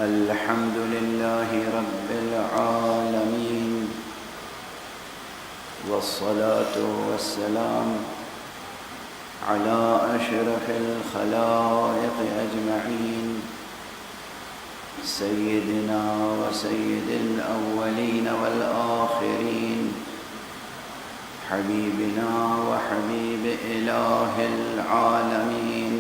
الحمد لله رب العالمين، والصلاة والسلام على أشرف الخلائق أجمعين، سيدنا وسيد الأولين والآخرين، حبيبنا وحبيب إله العالمين،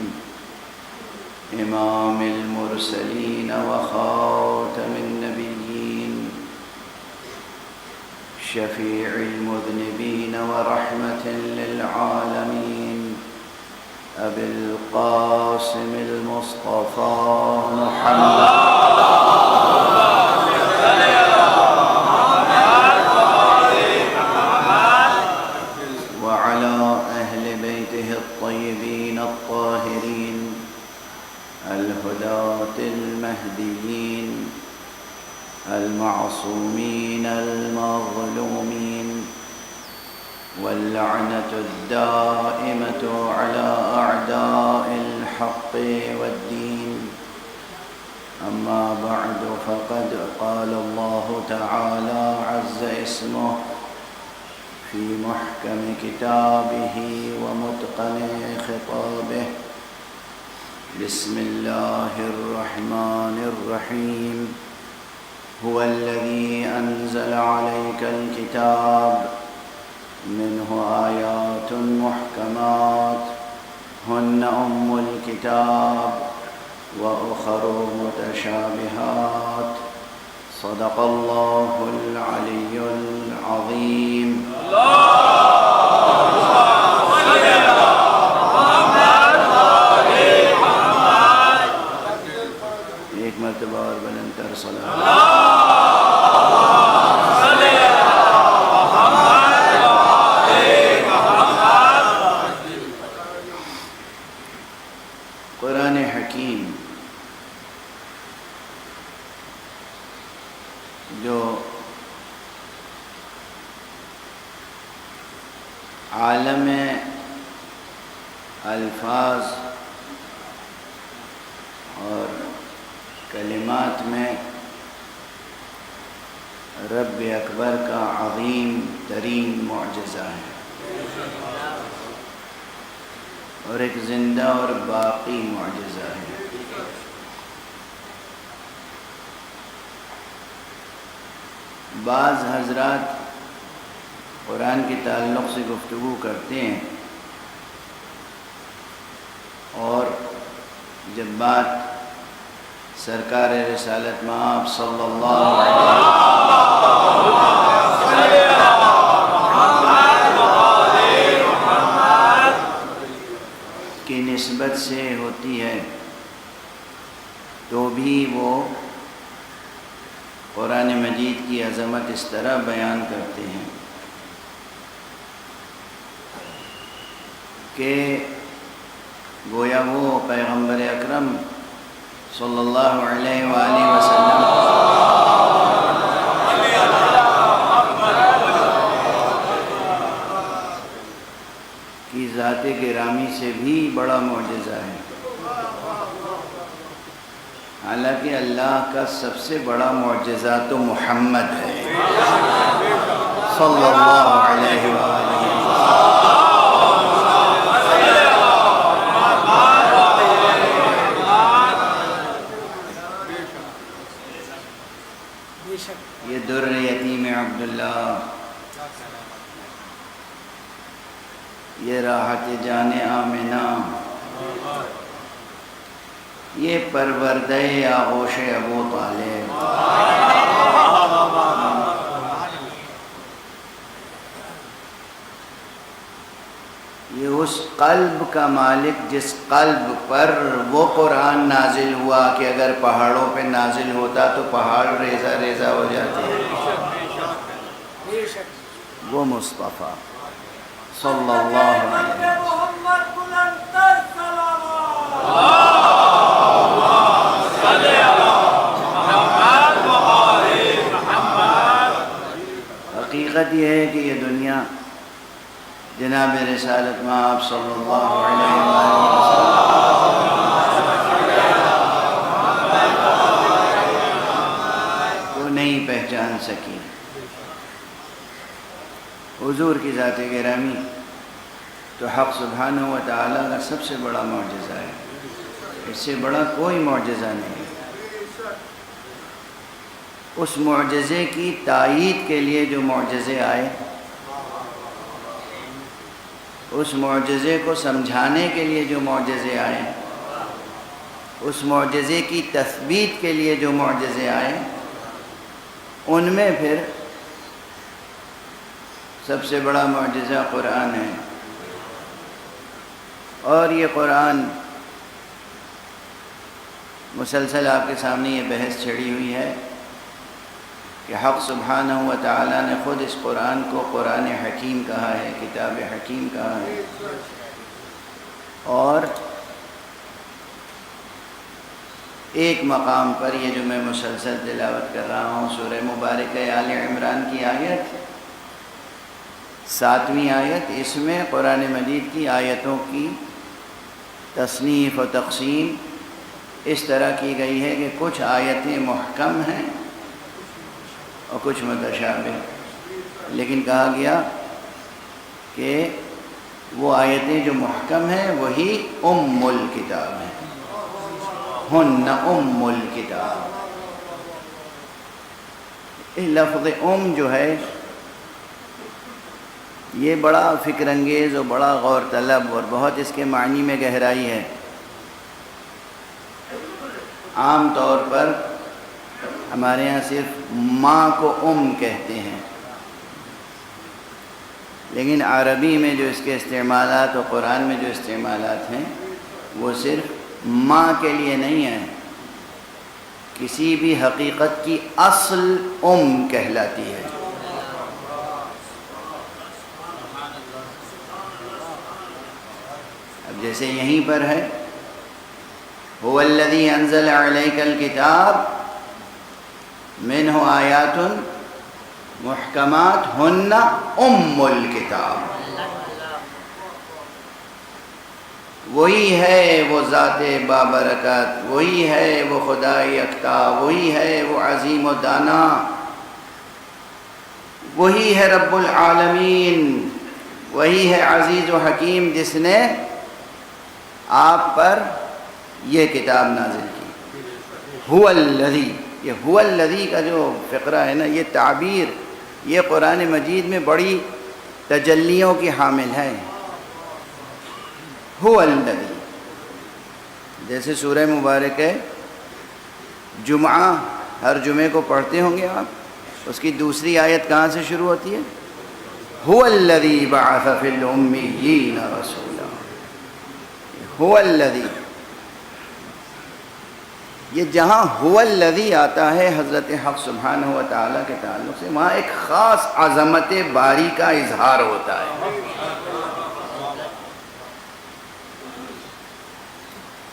إمام المرسلين وخاتم النبيين، شفيع المذنبين ورحمة للعالمين، أبي القاسم المصطفى محمد وعلى أهل بيته الطيبين الطاهرين الهداة المهديين المعصومين المظلومين، واللعنة الدائمة على أعداء الحق والدين. أما بعد، فقد قال الله تعالى عز اسمه في محكم كتابه ومتقن خطابه: بسم الله الرحمن الرحيم. هو الذي أنزل عليك الكتاب منه آيات محكمات هن أم الكتاب وأخر متشابهات. صدق الله العلي العظيم. ایک مرتبہ اور بلند تر صلوات. قرآن حکیم جو عالم الفاظ اور کلمات میں رب اکبر کا عظیم ترین معجزہ ہے، اور ایک زندہ اور باقی معجزہ ہے. بعض حضرات قرآن کے تعلق سے گفتگو کرتے ہیں، اور جب بات سرکار رسالت مآب صلی اللہ علیہ وسلم کی نسبت سے ہوتی ہے تو بھی وہ قرآن مجید کی عظمت اس طرح بیان کرتے ہیں کہ گویا وہ پیغمبر اکرم صلی اللہ علیہ وآلہ وسلم کی ذات گرامی سے بھی بڑا معجزہ ہے. حالانکہ اللہ کا سب سے بڑا معجزہ تو محمد ہے صلی اللہ علیہ وآلہ وسلم. یہ در یتیم عبداللہ، یہ راحت جان آمنہ، یہ پروردہ آغوش ابو طالب، یہ اس قلب کا مالک جس قلب پر وہ قرآن نازل ہوا کہ اگر پہاڑوں پہ نازل ہوتا تو پہاڑ ریزہ ریزہ ہو جاتے. وہ مصطفیٰ صلی اللہ علیہ وسلم. حقیقت یہ ہے کہ یہ دنیا جناب رسالت مآب صلی اللہ علیہ وسلم جان سکی۔ حضور کی ذات گرامی تو حق سبحانہ و تعالیٰ کا سب سے بڑا معجزہ ہے، اس سے بڑا کوئی معجزہ نہیں۔ اس معجزے کی تائید کے لیے جو معجزے آئے، اس معجزے کو سمجھانے کے لیے جو معجزے آئے، اس معجزے کی تثبیت کے لیے جو معجزے آئے، ان میں پھر سب سے بڑا معجزہ قرآن ہے۔ اور یہ قرآن مسلسل آپ کے سامنے یہ بحث چھڑی ہوئی ہے کہ حق سبحانہ و تعالیٰ نے خود اس قرآن کو قرآن حکیم کہا ہے، کتاب حکیم کہا ہے۔ اور ایک مقام پر یہ جو میں مسلسل تلاوت کر رہا ہوں، سورہ مبارکہ آل عمران کی آیت 7ویں آیت، اس میں قرآن مجید کی آیتوں کی تصنیف و تقسیم اس طرح کی گئی ہے کہ کچھ آیتیں محکم ہیں اور کچھ متشابہ، لیکن کہا گیا کہ وہ آیتیں جو محکم ہیں وہی ام الکتاب ہیں، ہن ام الکتاب۔ لفظ ام جو ہے یہ بڑا فکر انگیز اور بڑا غور طلب اور بہت اس کے معنی میں گہرائی ہے۔ عام طور پر ہمارے ہاں صرف ماں کو ام کہتے ہیں، لیکن عربی میں جو اس کے استعمالات اور قرآن میں جو استعمالات ہیں وہ صرف ماں کے لیے نہیں ہیں، کسی بھی حقیقت کی اصل ام کہلاتی ہے۔ اب جیسے یہیں پر ہے هو الذی انزل علیک الکتاب منہ آیات محکمات ہن ام الکتاب۔ وہی ہے وہ ذات بابرکت، وہی ہے وہ خدا یکتا، وہی ہے وہ عظیم و دانا، وہی ہے رب العالمین، وہی ہے عزیز و حکیم جس نے آپ پر یہ کتاب نازل کی۔ هو الذی، یہ هو الذی کا جو فقرہ ہے نا، یہ تعبیر یہ قرآن مجید میں بڑی تجلیوں کی حامل ہے۔ هو الذی، جیسے سورہ مبارکہ جمعہ ہر جمعے کو پڑھتے ہوں گے آپ، اس کی دوسری آیت کہاں سے شروع ہوتی ہے؟ هو الذی بعث فی الامیین رسولا۔ هو الذی، یہ جہاں هو الذی آتا ہے حضرت حق سبحانہ و تعالیٰ کے تعلق سے، وہاں ایک خاص عظمت باری کا اظہار ہوتا ہے۔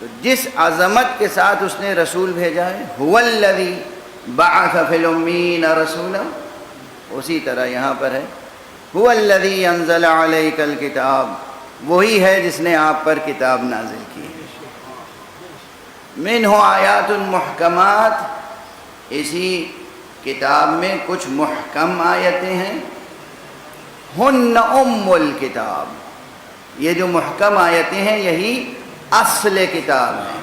تو جس عظمت کے ساتھ اس نے رسول بھیجا ہے، هو الذی بعث فی الامیین رسولا، اسی طرح یہاں پر ہے هو الذی انزل علیک الکتاب، وہی ہے جس نے آپ پر کتاب نازل کی ہے۔ منہ آیات محکمات، اسی کتاب میں کچھ محکم آیتیں ہیں، ہن ام الکتاب، یہ جو محکم آیتیں ہیں یہی اصل کتاب ہے،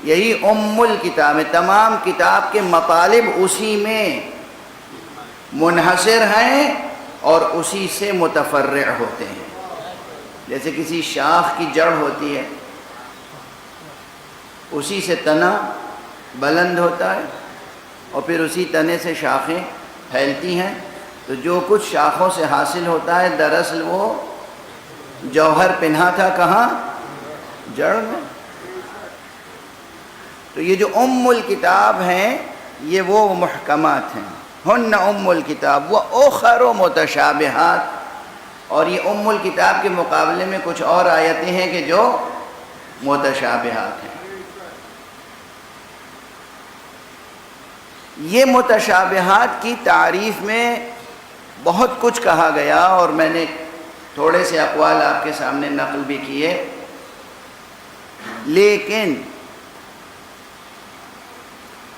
یہی ام الکتاب ہے۔ تمام کتاب کے مطالب اسی میں منحصر ہیں اور اسی سے متفرع ہوتے ہیں۔ جیسے کسی شاخ کی جڑ ہوتی ہے، اسی سے تنا بلند ہوتا ہے اور پھر اسی تنے سے شاخیں پھیلتی ہیں، تو جو کچھ شاخوں سے حاصل ہوتا ہے دراصل وہ جوہر پنہا تھا کہاں؟ جڑ میں۔ تو یہ جو ام الکتاب ہیں یہ وہ محکمات ہیں، ہن ام الکتاب و اخر متشابہات، اور یہ ام الکتاب کے مقابلے میں کچھ اور آیتیں ہیں کہ جو متشابہات ہیں۔ یہ متشابہات کی تعریف میں بہت کچھ کہا گیا اور میں نے تھوڑے سے اقوال آپ کے سامنے نقل بھی کیے، لیکن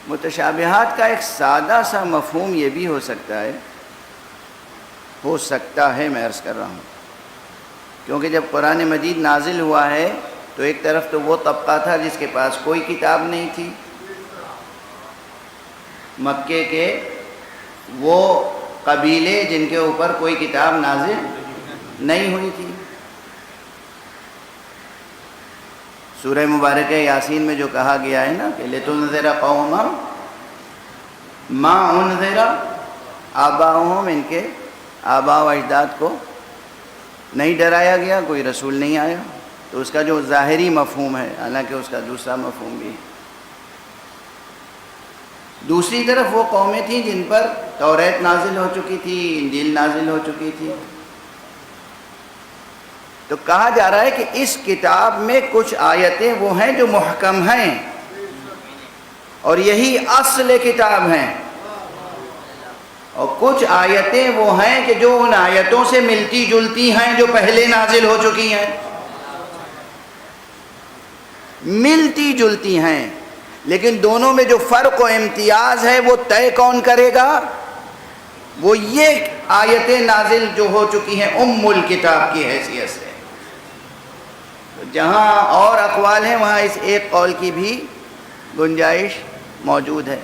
متشابہات کا ایک سادہ سا مفہوم یہ بھی ہو سکتا ہے میں عرض کر رہا ہوں، کیونکہ جب قرآن مجید نازل ہوا ہے تو ایک طرف تو وہ طبقہ تھا جس کے پاس کوئی کتاب نہیں تھی، مکے کے وہ قبیلے جن کے اوپر کوئی کتاب نازل نہیں ہوئی تھی۔ سورہ مبارکہ یاسین میں جو کہا گیا ہے نا کہ لِتُنذِرَ قَوْمًا مَا أُنذِرَ آباؤہم، ان کے آباء و اجداد کو نہیں ڈرایا گیا، کوئی رسول نہیں آیا، تو اس کا جو ظاہری مفہوم ہے، حالانکہ اس کا دوسرا مفہوم بھی ہے۔ دوسری طرف وہ قومیں تھیں جن پر توریت نازل ہو چکی تھی، انجیل نازل ہو چکی تھی، تو کہا جا رہا ہے کہ اس کتاب میں کچھ آیتیں وہ ہیں جو محکم ہیں، اور یہی اصل کتاب ہیں، اور کچھ آیتیں وہ ہیں کہ جو ان آیتوں سے ملتی جلتی ہیں جو پہلے نازل ہو چکی ہیں، ملتی جلتی ہیں، لیکن دونوں میں جو فرق و امتیاز ہے وہ طے کون کرے گا؟ وہ یہ آیتیں نازل جو ہو چکی ہیں ام الکتاب کی حیثیت سے۔ جہاں اور اقوال ہیں وہاں اس ایک قول کی بھی گنجائش موجود ہے۔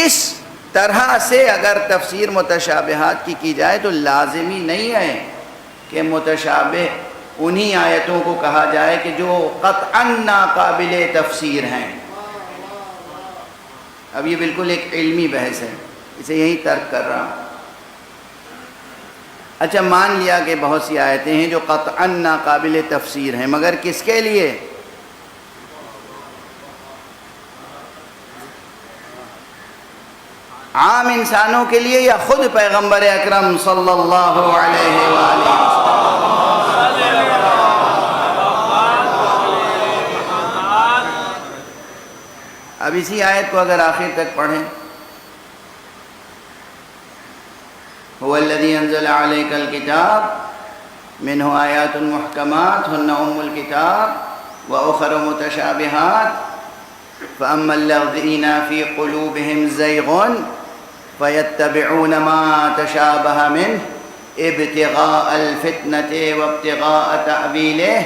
اس طرح سے اگر تفسیر متشابہات کی جائے تو لازمی نہیں ہے کہ متشابہ انہی آیتوں کو کہا جائے کہ جو قطعاً ناقابل تفسیر ہیں۔ اب یہ بالکل ایک علمی بحث ہے، اسے یہی ترک کر رہا ہوں۔ اچھا، مان لیا کہ بہت سی آیتیں ہیں جو قطعاً ناقابل تفسیر ہیں، مگر کس کے لیے؟ عام انسانوں کے لیے یا خود پیغمبر اکرم صلی اللہ علیہ وآلہ وسلم؟ اب اسی آیت کو اگر آخر تک پڑھیں، هو الذي انزل عليك الكتاب منه آيات محكمات هن ام الكتاب واخر متشابهات فاما الذين في قلوبهم زيغ فيتبعون ما تشابه منه ابتغاء الفتنة وابتغاء تأويله۔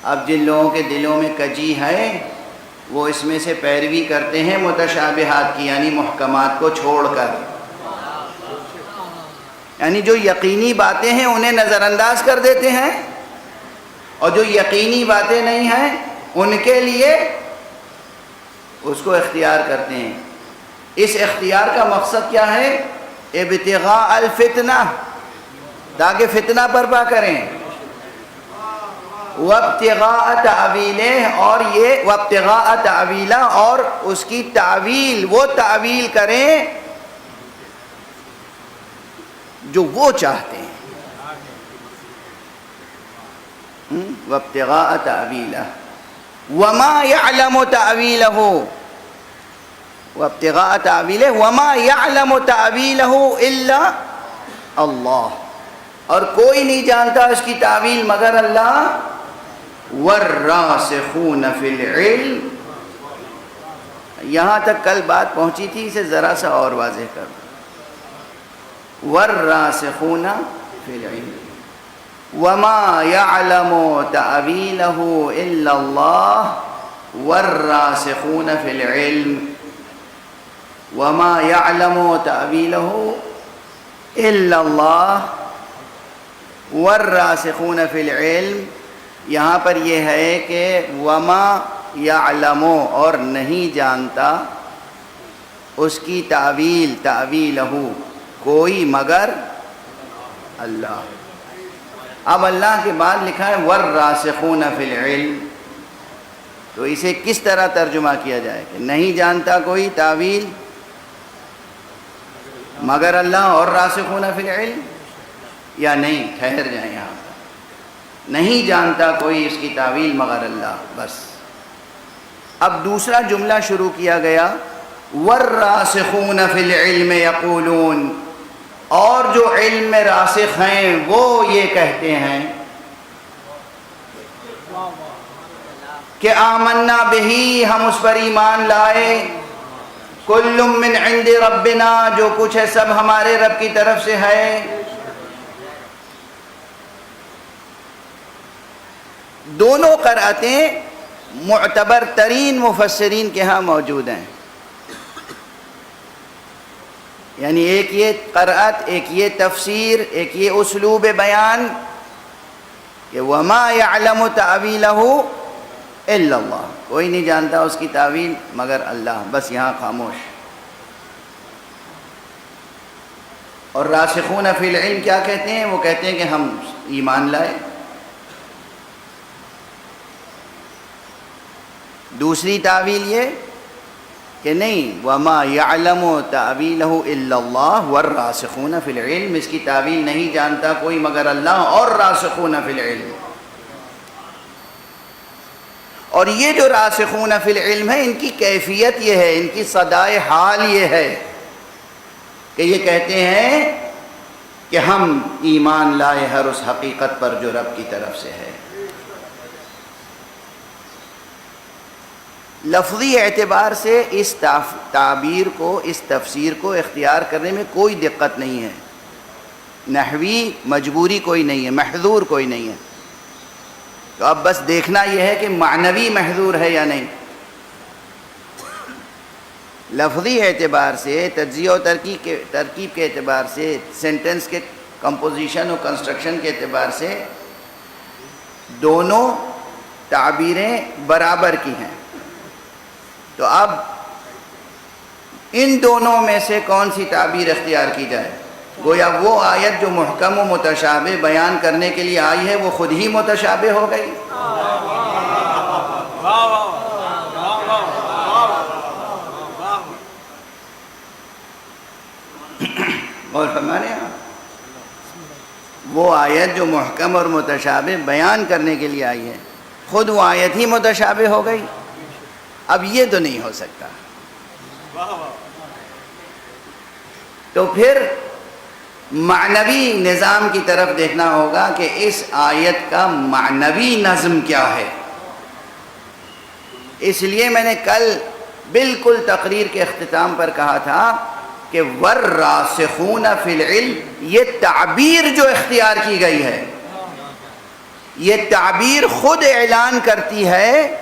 اب جن لوگوں کے دلوں میں کجی ہے وہ اس میں سے پیروی کرتے ہیں متشابہات کی، یعنی محکمات کو چھوڑ کر، یعنی جو یقینی باتیں ہیں انہیں نظر انداز کر دیتے ہیں، اور جو یقینی باتیں نہیں ہیں ان کے لیے اس کو اختیار کرتے ہیں۔ اس اختیار کا مقصد کیا ہے؟ ابتغاء الفتنہ، تاکہ فتنہ برپا کریں، وابتغاء تعویلہ، اور یہ وابتغاء تعویلہ، اور اس کی تعویل، وہ تعویل کریں جو وہ چاہتے ہیں۔ وابتغاء تعویلہ وما يعلم تعویلہ، وابتغاء تعویلہ وما يعلم تعویلہ الا اللہ، اور کوئی نہیں جانتا اس کی تعویل مگر اللہ۔ والراسخون فی العلم، یہاں تک کل بات پہنچی تھی، اسے ذرا سا اور واضح کر دوں۔ والراسخون فی العلم وما يعلم تعویلہ الا اللہ، والراسخون فی العلم وما يعلم تعویلہ الا اللہ والراسخون فی العلم۔ یہاں پر یہ ہے کہ وما یعلم، اور نہیں جانتا اس کی تعویل، تعویلہ کوئی مگر اللہ۔ اب اللہ کے بعد لکھا ہے والراسخون فی العلم، تو اسے کس طرح ترجمہ کیا جائے کہ نہیں جانتا کوئی تعویل مگر اللہ اور راسخون فی العلم، یا نہیں؟ ٹھہر جائیں یہاں پر، نہیں جانتا کوئی اس کی تعویل مگر اللہ، بس۔ اب دوسرا جملہ شروع کیا گیا، والراسخون فی العلم یقولون، اور جو علم میں راسخ ہیں وہ یہ کہتے ہیں کہ آمنا بہی، ہم اس پر ایمان لائے، کل من عند ربنا، جو کچھ ہے سب ہمارے رب کی طرف سے ہے۔ دونوں قرأتیں معتبر ترین مفسرین کے ہاں موجود ہیں، یعنی ایک یہ قرأت، ایک یہ تفسیر، ایک یہ اسلوب بیان کہ وَمَا يَعْلَمُ تَأْوِيلَهُ إِلَّا اللَّهُ، کوئی نہیں جانتا اس کی تعویل مگر اللہ، بس یہاں خاموش۔ اور راسخون فی العلم کیا کہتے ہیں؟ وہ کہتے ہیں کہ ہم ایمان لائے۔ دوسری تعویل یہ کہ نہیں، وَمَا يَعْلَمُ تَأْوِيلَهُ إِلَّا اللَّهُ وَالرَّاسِخُونَ فِي الْعِلْمِ، اس کی تعویل نہیں جانتا کوئی مگر اللہ اور راسخون فی العلم۔ اور یہ جو راسخون فی العلم ہے، ان کی کیفیت یہ ہے، ان کی صدائے حال یہ ہے کہ یہ کہتے ہیں کہ ہم ایمان لائے ہر اس حقیقت پر جو رب کی طرف سے ہے۔ لفظی اعتبار سے اس تعبیر کو، اس تفسیر کو اختیار کرنے میں کوئی دقت نہیں ہے، نحوی مجبوری کوئی نہیں ہے، محظور کوئی نہیں ہے۔ تو اب بس دیکھنا یہ ہے کہ معنوی محظور ہے یا نہیں۔ لفظی اعتبار سے، تجزیہ و ترکیب کے اعتبار سے، سینٹنس کے کمپوزیشن و کنسٹرکشن کے اعتبار سے دونوں تعبیریں برابر کی ہیں۔ تو اب ان دونوں میں سے کون سی تعبیر اختیار کی جائے؟ گویا وہ آیت جو محکم و متشابہ بیان کرنے کے لیے آئی ہے وہ خود ہی متشابہ ہو گئی۔ اور فرمانے وہ آیت جو محکم اور متشابہ بیان کرنے کے لیے آئی ہے خود وہ آیت ہی متشابہ ہو گئی۔ اب یہ تو نہیں ہو سکتا، تو پھر معنوی نظام کی طرف دیکھنا ہوگا کہ اس آیت کا معنوی نظم کیا ہے۔ اس لیے میں نے کل بالکل تقریر کے اختتام پر کہا تھا کہ وَالرَّاسِخُونَ فِي الْعِلْمِ، یہ تعبیر جو اختیار کی گئی ہے، یہ تعبیر خود اعلان کرتی ہے،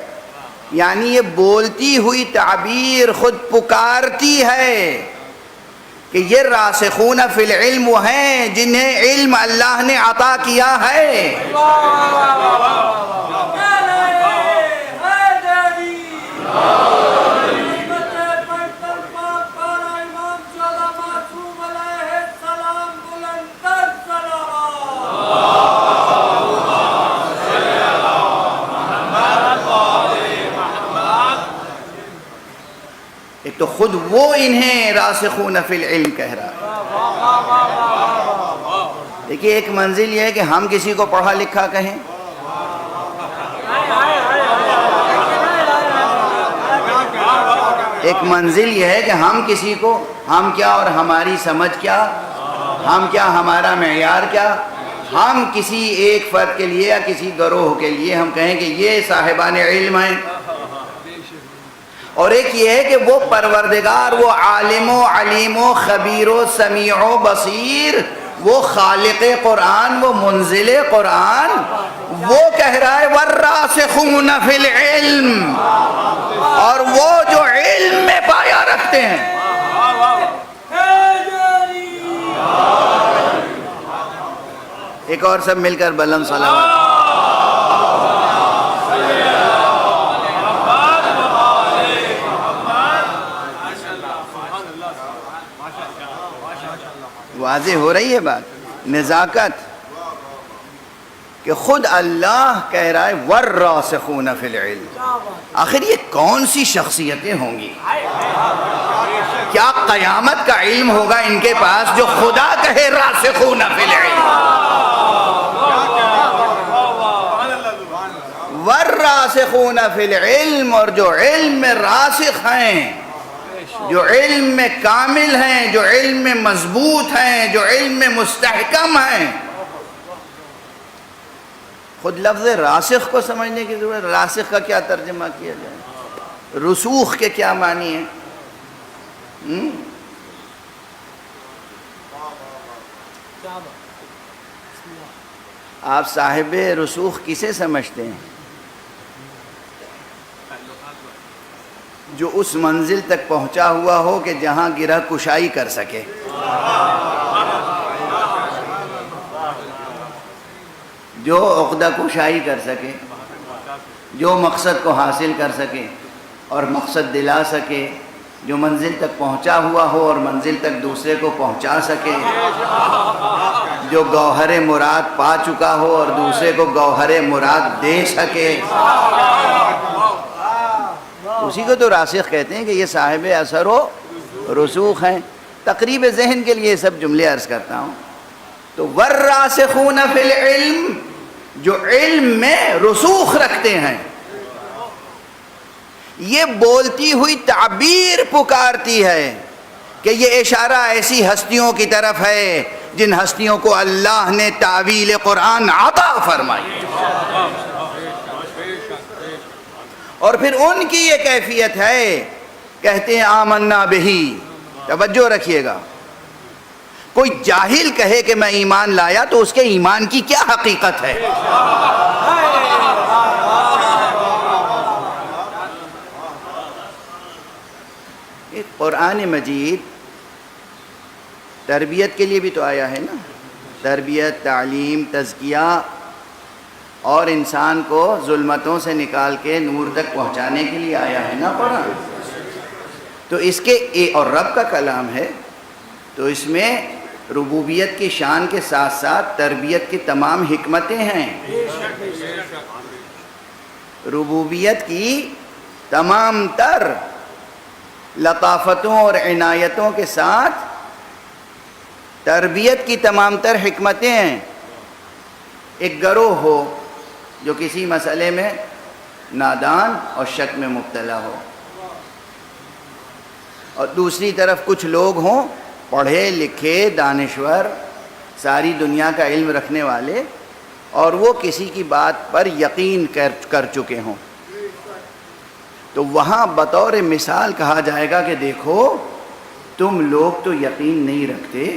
یعنی یہ بولتی ہوئی تعبیر خود پکارتی ہے کہ یہ راسخون فی العلم وہ ہیں جنہیں علم اللہ نے عطا کیا ہے۔ ایک تو خود وہ انہیں راسخون فی العلم کہہ رہا ہے۔ دیکھیے ایک منزل یہ ہے کہ ہم کسی کو پڑھا لکھا کہیں، ایک منزل یہ ہے کہ ہم کسی کو، ہم کیا اور ہماری سمجھ کیا، ہم کیا ہمارا معیار کیا، ہم کسی ایک فرد کے لیے یا کسی گروہ کے لیے ہم کہیں کہ یہ صاحبان علم ہیں، اور ایک یہ ہے کہ وہ پروردگار، وہ عالم و علیم و خبیر و سمیع و بصیر، وہ خالق قرآن، وہ منزل قرآن، وہ کہہ رہا ہے والراسخون فی العلم، اور وہ جو علم میں پایا رکھتے ہیں۔ ایک اور سب مل کر بلند صلوات۔ واضح ہو رہی ہے بات، نزاکت، کہ خود اللہ کہہ رہا ہے والراسخون فی العلم۔ آخر یہ کون سی شخصیتیں ہوں گی؟ کیا قیامت کا علم ہوگا ان کے پاس جو خدا کہے راسخون فی العلم؟ والراسخون فی العلم، اور جو علم میں راسخ ہیں، جو علم میں کامل ہیں، جو علم میں مضبوط ہیں، جو علم میں مستحکم ہیں۔ خود لفظ راسخ کو سمجھنے کی ضرورت ہے۔ راسخ کا کیا ترجمہ کیا جائے؟ رسوخ کے کیا معنی ہیں؟ آپ صاحب رسوخ کسے سمجھتے ہیں؟ جو اس منزل تک پہنچا ہوا ہو کہ جہاں گرہ کشائی کر سکے، جو عقدہ کشائی کر سکے، جو مقصد کو حاصل کر سکے اور مقصد دلا سکے، جو منزل تک پہنچا ہوا ہو اور منزل تک دوسرے کو پہنچا سکے، جو گوہر مراد پا چکا ہو اور دوسرے کو گوہر مراد دے سکے، اسی کو تو راسخ کہتے ہیں کہ یہ صاحب اثر و رسوخ ہیں۔ تقریب ذہن کے لیے سب جملے عرض کرتا ہوں۔ تو والراسخون فی العلم، جو علم میں رسوخ رکھتے ہیں، یہ بولتی ہوئی تعبیر پکارتی ہے کہ یہ اشارہ ایسی ہستیوں کی طرف ہے جن ہستیوں کو اللہ نے تعویل قرآن عطا فرمائی، اور پھر ان کی یہ کیفیت ہے، کہتے ہیں آمنا بہی۔ توجہ رکھیے گا، کوئی جاہل کہے کہ میں ایمان لایا تو اس کے ایمان کی کیا حقیقت ہے؟ قرآن مجید تربیت کے لیے بھی تو آیا ہے نا، تربیت، تعلیم، تزکیہ، اور انسان کو ظلمتوں سے نکال کے نور تک پہنچانے کے لیے آیا ہے نا قرآن۔ تو اس کے اور رب کا کلام ہے، تو اس میں ربوبیت کی شان کے ساتھ ساتھ تربیت کی تمام حکمتیں ہیں۔ ربوبیت کی تمام تر لطافتوں اور عنایتوں کے ساتھ تربیت کی تمام تر حکمتیں ہیں۔ ایک گروہ ہو جو کسی مسئلے میں نادان اور شک میں مبتلا ہو، اور دوسری طرف کچھ لوگ ہوں پڑھے لکھے، دانشور، ساری دنیا کا علم رکھنے والے، اور وہ کسی کی بات پر یقین کر چکے ہوں، تو وہاں بطور مثال کہا جائے گا کہ دیکھو تم لوگ تو یقین نہیں رکھتے،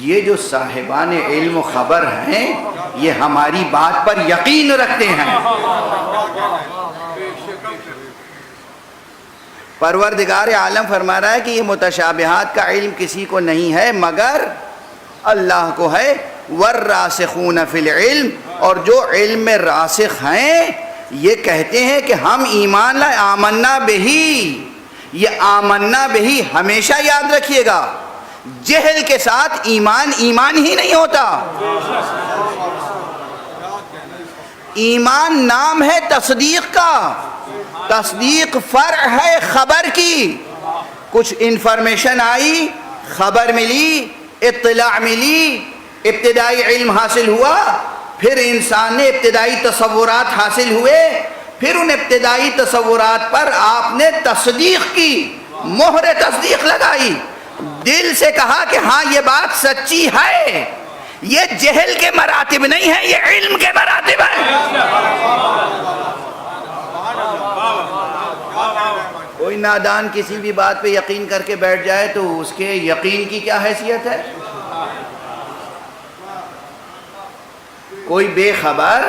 یہ جو صاحبان علم و خبر ہیں یہ ہماری بات پر یقین رکھتے ہیں۔ پروردگار عالم فرما رہا ہے کہ یہ متشابہات کا علم کسی کو نہیں ہے مگر اللہ کو ہے۔ والراسخون فی العلم، اور جو علم میں راسخ ہیں یہ کہتے ہیں کہ ہم ایمان لائے، آمنا بہی۔ یہ آمنا بہی ہمیشہ یاد رکھیے گا، جہل کے ساتھ ایمان ایمان ہی نہیں ہوتا۔ ایمان نام ہے تصدیق کا، تصدیق فرع ہے خبر کی۔ کچھ انفارمیشن آئی، خبر ملی، اطلاع ملی، ابتدائی علم حاصل ہوا، پھر انسان نے ابتدائی تصورات حاصل ہوئے، پھر ان ابتدائی تصورات پر آپ نے تصدیق کی، مہر تصدیق لگائی، دل سے کہا کہ ہاں یہ بات سچی ہے۔ یہ جہل کے مراتب نہیں ہے، یہ علم کے مراتب ہیں۔ کوئی نادان کسی بھی بات پہ یقین کر کے بیٹھ جائے تو اس کے یقین کی کیا حیثیت ہے؟ کوئی بے خبر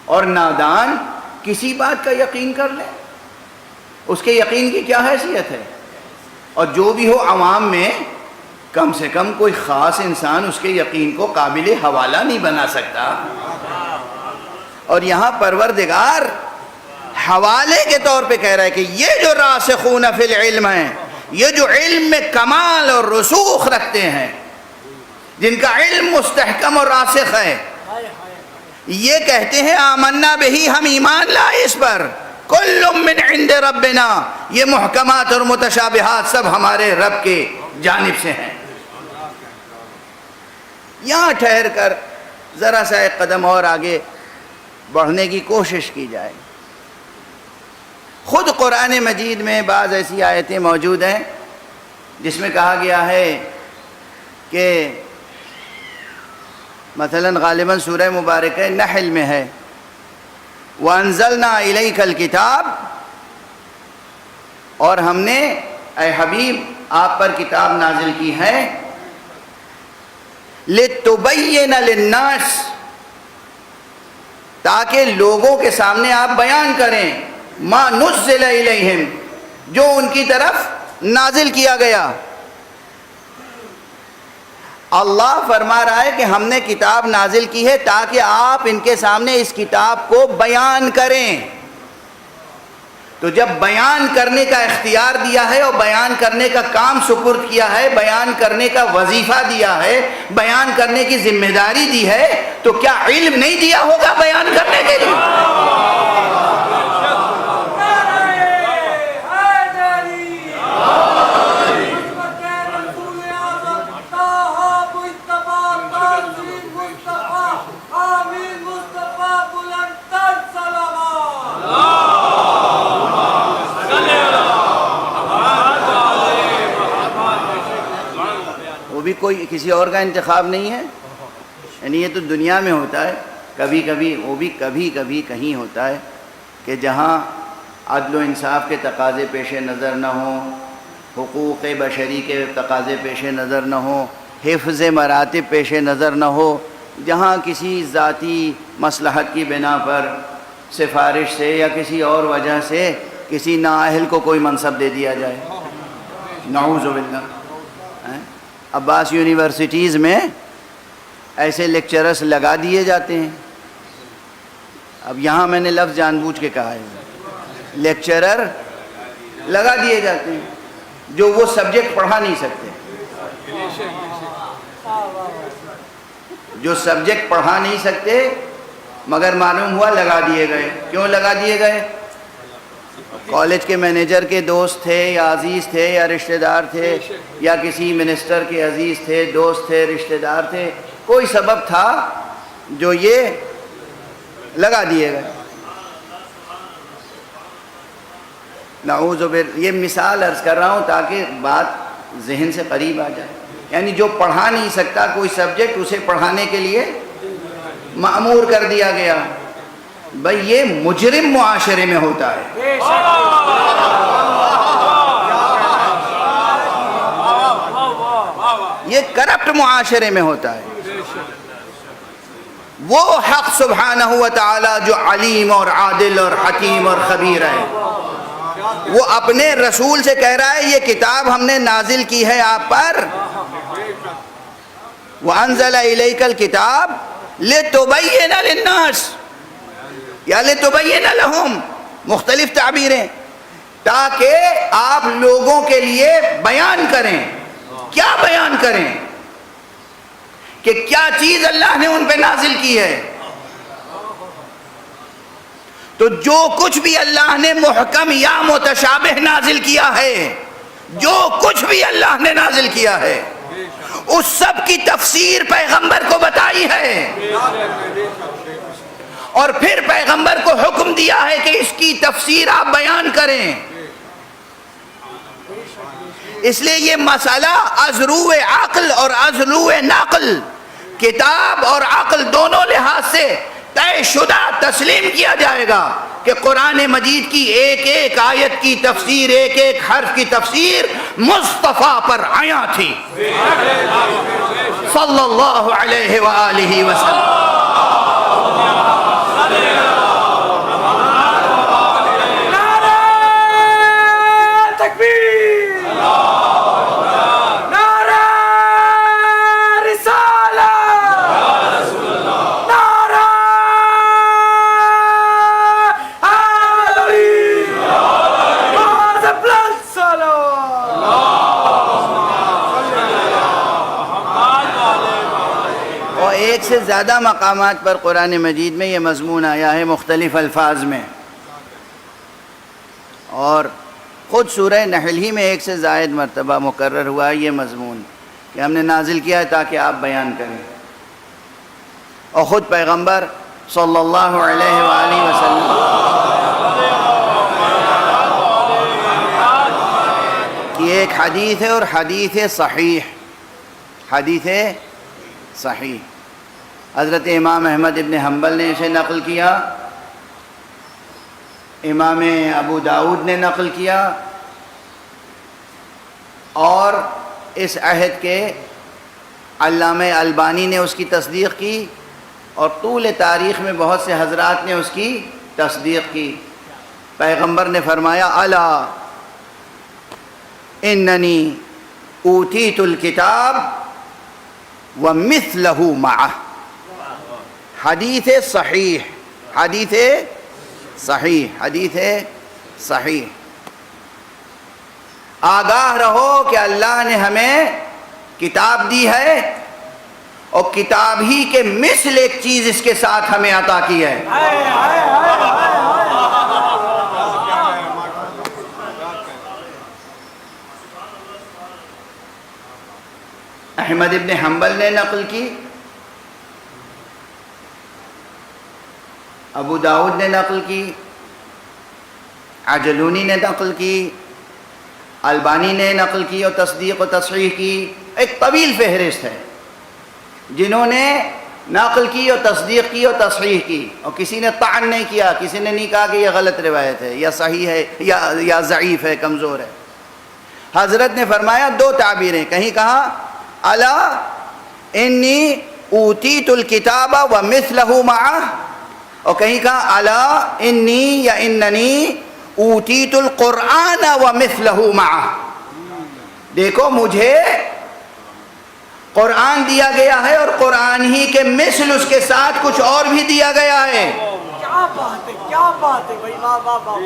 اور نادان کسی بات کا یقین کر لے، اس کے یقین کی کیا حیثیت ہے؟ اور جو بھی ہو عوام میں کم سے کم کوئی خاص انسان اس کے یقین کو قابل حوالہ نہیں بنا سکتا۔ اور یہاں پروردگار حوالے کے طور پہ کہہ رہا ہے کہ یہ جو راسخون فی العلم ہیں، یہ جو علم میں کمال اور رسوخ رکھتے ہیں، جن کا علم مستحکم اور راسخ ہے، یہ کہتے ہیں آمنا بہی، ہم ایمان لائے اس پر، کل من عند ربنا، یہ محکمات اور متشابہات سب ہمارے رب کے جانب سے ہیں۔ یہاں ٹھہر کر ذرا سا ایک قدم اور آگے بڑھنے کی کوشش کی جائے۔ خود قرآن مجید میں بعض ایسی آیتیں موجود ہیں جس میں کہا گیا ہے کہ مثلا غالباً سورہ مبارکہ نحل میں ہے، وَأَنزَلْنَا إِلَيْكَ الْكِتَابَ، اور ہم نے اے حبیب آپ پر کتاب نازل کی ہے لِتُبَيِّنَ لِلنَّاسِ، تاکہ لوگوں کے سامنے آپ بیان کریں مَا نُزِّلَ إِلَيْهِمْ، جو ان کی طرف نازل کیا گیا۔ اللہ فرما رہا ہے کہ ہم نے کتاب نازل کی ہے تاکہ آپ ان کے سامنے اس کتاب کو بیان کریں۔ تو جب بیان کرنے کا اختیار دیا ہے اور بیان کرنے کا کام سپرد کیا ہے، بیان کرنے کا وظیفہ دیا ہے، بیان کرنے کی ذمہ داری دی ہے، تو کیا علم نہیں دیا ہوگا بیان کرنے کے لیے؟ بھی کوئی کسی اور کا انتخاب نہیں ہے، یعنی یہ تو دنیا میں ہوتا ہے، کبھی کبھی وہ بھی کبھی کبھی کہیں ہوتا ہے کہ جہاں عدل و انصاف کے تقاضے پیش نظر نہ ہوں، حقوق بشری کے تقاضے پیش نظر نہ ہوں، حفظ مراتب پیش نظر نہ ہو، جہاں کسی ذاتی مصلحت کی بنا پر سفارش سے یا کسی اور وجہ سے کسی نااہل کو کوئی منصب دے دیا جائے، نعوذ باللہ۔ عباس یونیورسٹیز میں ایسے لیکچررز لگا دیے جاتے ہیں، اب یہاں میں نے لفظ جان بوجھ کے کہا ہے، لیکچرر لگا دیے جاتے ہیں جو وہ سبجیکٹ پڑھا نہیں سکتے، جو سبجیکٹ پڑھا نہیں سکتے مگر معلوم ہوا لگا دیے گئے۔ کیوں لگا دیے گئے؟ کالج کے مینیجر کے دوست تھے یا عزیز تھے یا رشتہ دار تھے، یا کسی منسٹر کے عزیز تھے، دوست تھے، رشتہ دار تھے، کوئی سبب تھا جو یہ لگا دیے گئے۔ نعوذ باللہ، یہ مثال عرض کر رہا ہوں تاکہ بات ذہن سے قریب آ جائے، یعنی جو پڑھا نہیں سکتا کوئی سبجیکٹ، اسے پڑھانے کے لیے مأمور کر دیا گیا۔ بھئی یہ مجرم معاشرے میں ہوتا ہے، یہ کرپٹ معاشرے میں ہوتا ہے۔ وہ حق سبحانہ و تعالی جو علیم اور عادل اور حکیم اور خبیر ہے، وہ اپنے رسول سے کہہ رہا ہے یہ کتاب ہم نے نازل کی ہے آپ پر، وَأَنزَلَ إِلَيْكَ الْكِتَابَ لِتُبَيِّنَ لِلنَّاسِ یا لِتُبَيِّنَ لَهُمْ، مختلف تعبیریں، تاکہ آپ لوگوں کے لیے بیان کریں۔ کیا بیان کریں؟ کہ کیا چیز اللہ نے ان پہ نازل کی ہے۔ تو جو کچھ بھی اللہ نے محکم یا متشابہ نازل کیا ہے، جو کچھ بھی اللہ نے نازل کیا ہے، اس سب کی تفسیر پیغمبر کو بتائی ہے، اور پھر پیغمبر کو حکم دیا ہے کہ اس کی تفسیر آپ بیان کریں۔ اس لیے یہ مسئلہ از روح عقل اور از روح نقل، کتاب اور عقل دونوں لحاظ سے طے شدہ تسلیم کیا جائے گا کہ قرآن مجید کی ایک ایک آیت کی تفسیر، ایک ایک حرف کی تفسیر مصطفیٰ پر عیاں تھی صلی اللہ علیہ وآلہ وسلم۔ ایک سے زیادہ مقامات پر قرآن مجید میں یہ مضمون آیا ہے مختلف الفاظ میں، اور خود سورہ نحل ہی میں ایک سے زائد مرتبہ مکرر ہوا ہے یہ مضمون کہ ہم نے نازل کیا ہے تاکہ آپ بیان کریں۔ اور خود پیغمبر صلی اللہ علیہ وآلہ وسلم کی ایک حدیث ہے، اور حدیث صحیح، حدیث صحیح، حضرت امام احمد ابن حنبل نے اسے نقل کیا، امام ابو داؤد نے نقل کیا، اور اس عہد کے علامہ البانی نے اس کی تصدیق کی، اور طول تاریخ میں بہت سے حضرات نے اس کی تصدیق کی۔ پیغمبر نے فرمایا الا اننی اوتیت الکتاب ومثلہ معہ، حدیث صحیح، حدیث صحیح، حدیث صحیح۔ آگاہ رہو کہ اللہ نے ہمیں کتاب دی ہے، اور کتاب ہی کے مثل ایک چیز اس کے ساتھ ہمیں عطا کی ہے۔ احمد ابن حنبل نے نقل کی، ابو داؤد نے نقل کی، عجلونی نے نقل کی، البانی نے نقل کی اور تصدیق و تصحیح کی۔ ایک طویل فہرست ہے جنہوں نے نقل کی اور تصدیق کی اور تصحیح کی، اور کسی نے طعن نہیں کیا، کسی نے نہیں کہا کہ یہ غلط روایت ہے یا صحیح ہے یا ضعیف ہے، کمزور ہے۔ حضرت نے فرمایا دو تعبیریں، کہیں کہا الا انی اوتیت الکتاب ومثلہ معہ، اور کہیں کہا الا انی یا اننی اوتیت القرآن ومثلہ معہ۔ دیکھو مجھے قرآن دیا گیا ہے، اور قرآن ہی کے مثل اس کے ساتھ کچھ اور بھی دیا گیا ہے۔ کیا بات ہے، کیا بات ہے بھائی، واہ واہ واہ۔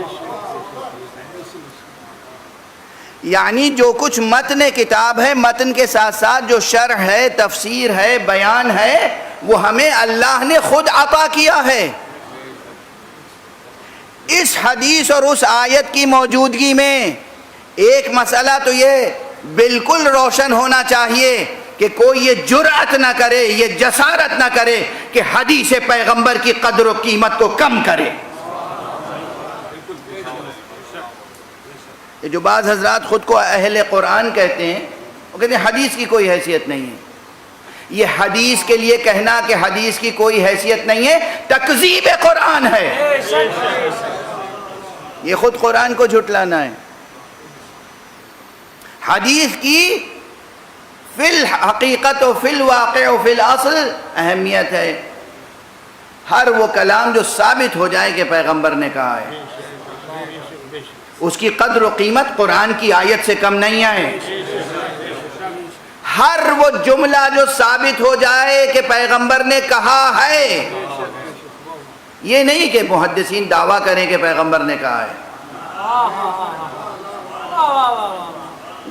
یعنی جو کچھ متن کتاب ہے، متن کے ساتھ ساتھ جو شرح ہے، تفسیر ہے، بیان ہے، وہ ہمیں اللہ نے خود عطا کیا ہے۔ اس حدیث اور اس آیت کی موجودگی میں ایک مسئلہ تو یہ بالکل روشن ہونا چاہیے کہ کوئی یہ جرأت نہ کرے، یہ جسارت نہ کرے کہ حدیث پیغمبر کی قدر و قیمت کو کم کرے۔ یہ جو بعض حضرات خود کو اہل قرآن کہتے ہیں، وہ کہتے ہیں حدیث کی کوئی حیثیت نہیں ہے۔ یہ حدیث کے لیے کہنا کہ حدیث کی کوئی حیثیت نہیں ہے، تکذیب قرآن ہے۔ یہ خود قرآن کو جھٹلانا ہے۔ حدیث کی فی الحقیقت و فی الواقع و فی الاصل اہمیت ہے۔ ہر وہ کلام جو ثابت ہو جائے کہ پیغمبر نے کہا ہے، اس کی قدر و قیمت قرآن کی آیت سے کم نہیں آئے۔ ہر وہ جملہ جو ثابت ہو جائے کہ پیغمبر نے کہا ہے، یہ نہیں کہ محدثین دعویٰ کریں کہ پیغمبر نے کہا ہے،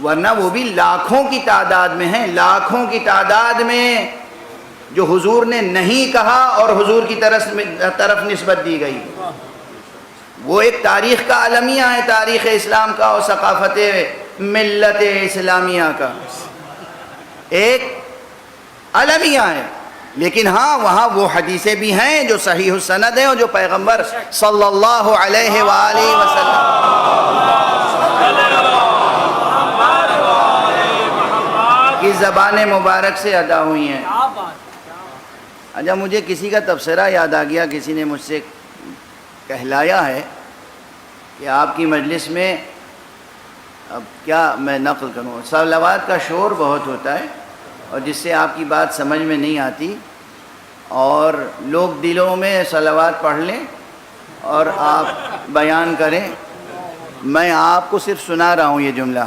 ورنہ وہ بھی لاکھوں کی تعداد میں ہیں، لاکھوں کی تعداد میں جو حضور نے نہیں کہا اور حضور کی طرف نسبت دی گئی۔ وہ ایک تاریخ کا المیہ ہے، تاریخ اسلام کا اور ثقافت ملت اسلامیہ کا ایک المیہ ہے۔ لیکن ہاں وہاں وہ حدیثیں بھی ہیں جو صحیح السند ہیں، اور جو پیغمبر صلی اللہ علیہ وآلہ وسلم کی زبان مبارک سے ادا ہوئی ہیں۔ اچھا، مجھے کسی کا تبصرہ یاد آ گیا، کسی نے مجھ سے کہلایا ہے کہ آپ کی مجلس میں، اب کیا میں نقل کروں، صلوات کا شور بہت ہوتا ہے، اور جس سے آپ کی بات سمجھ میں نہیں آتی، اور لوگ دلوں میں صلوات پڑھ لیں اور آپ بیان کریں۔ میں آپ کو صرف سنا رہا ہوں یہ جملہ،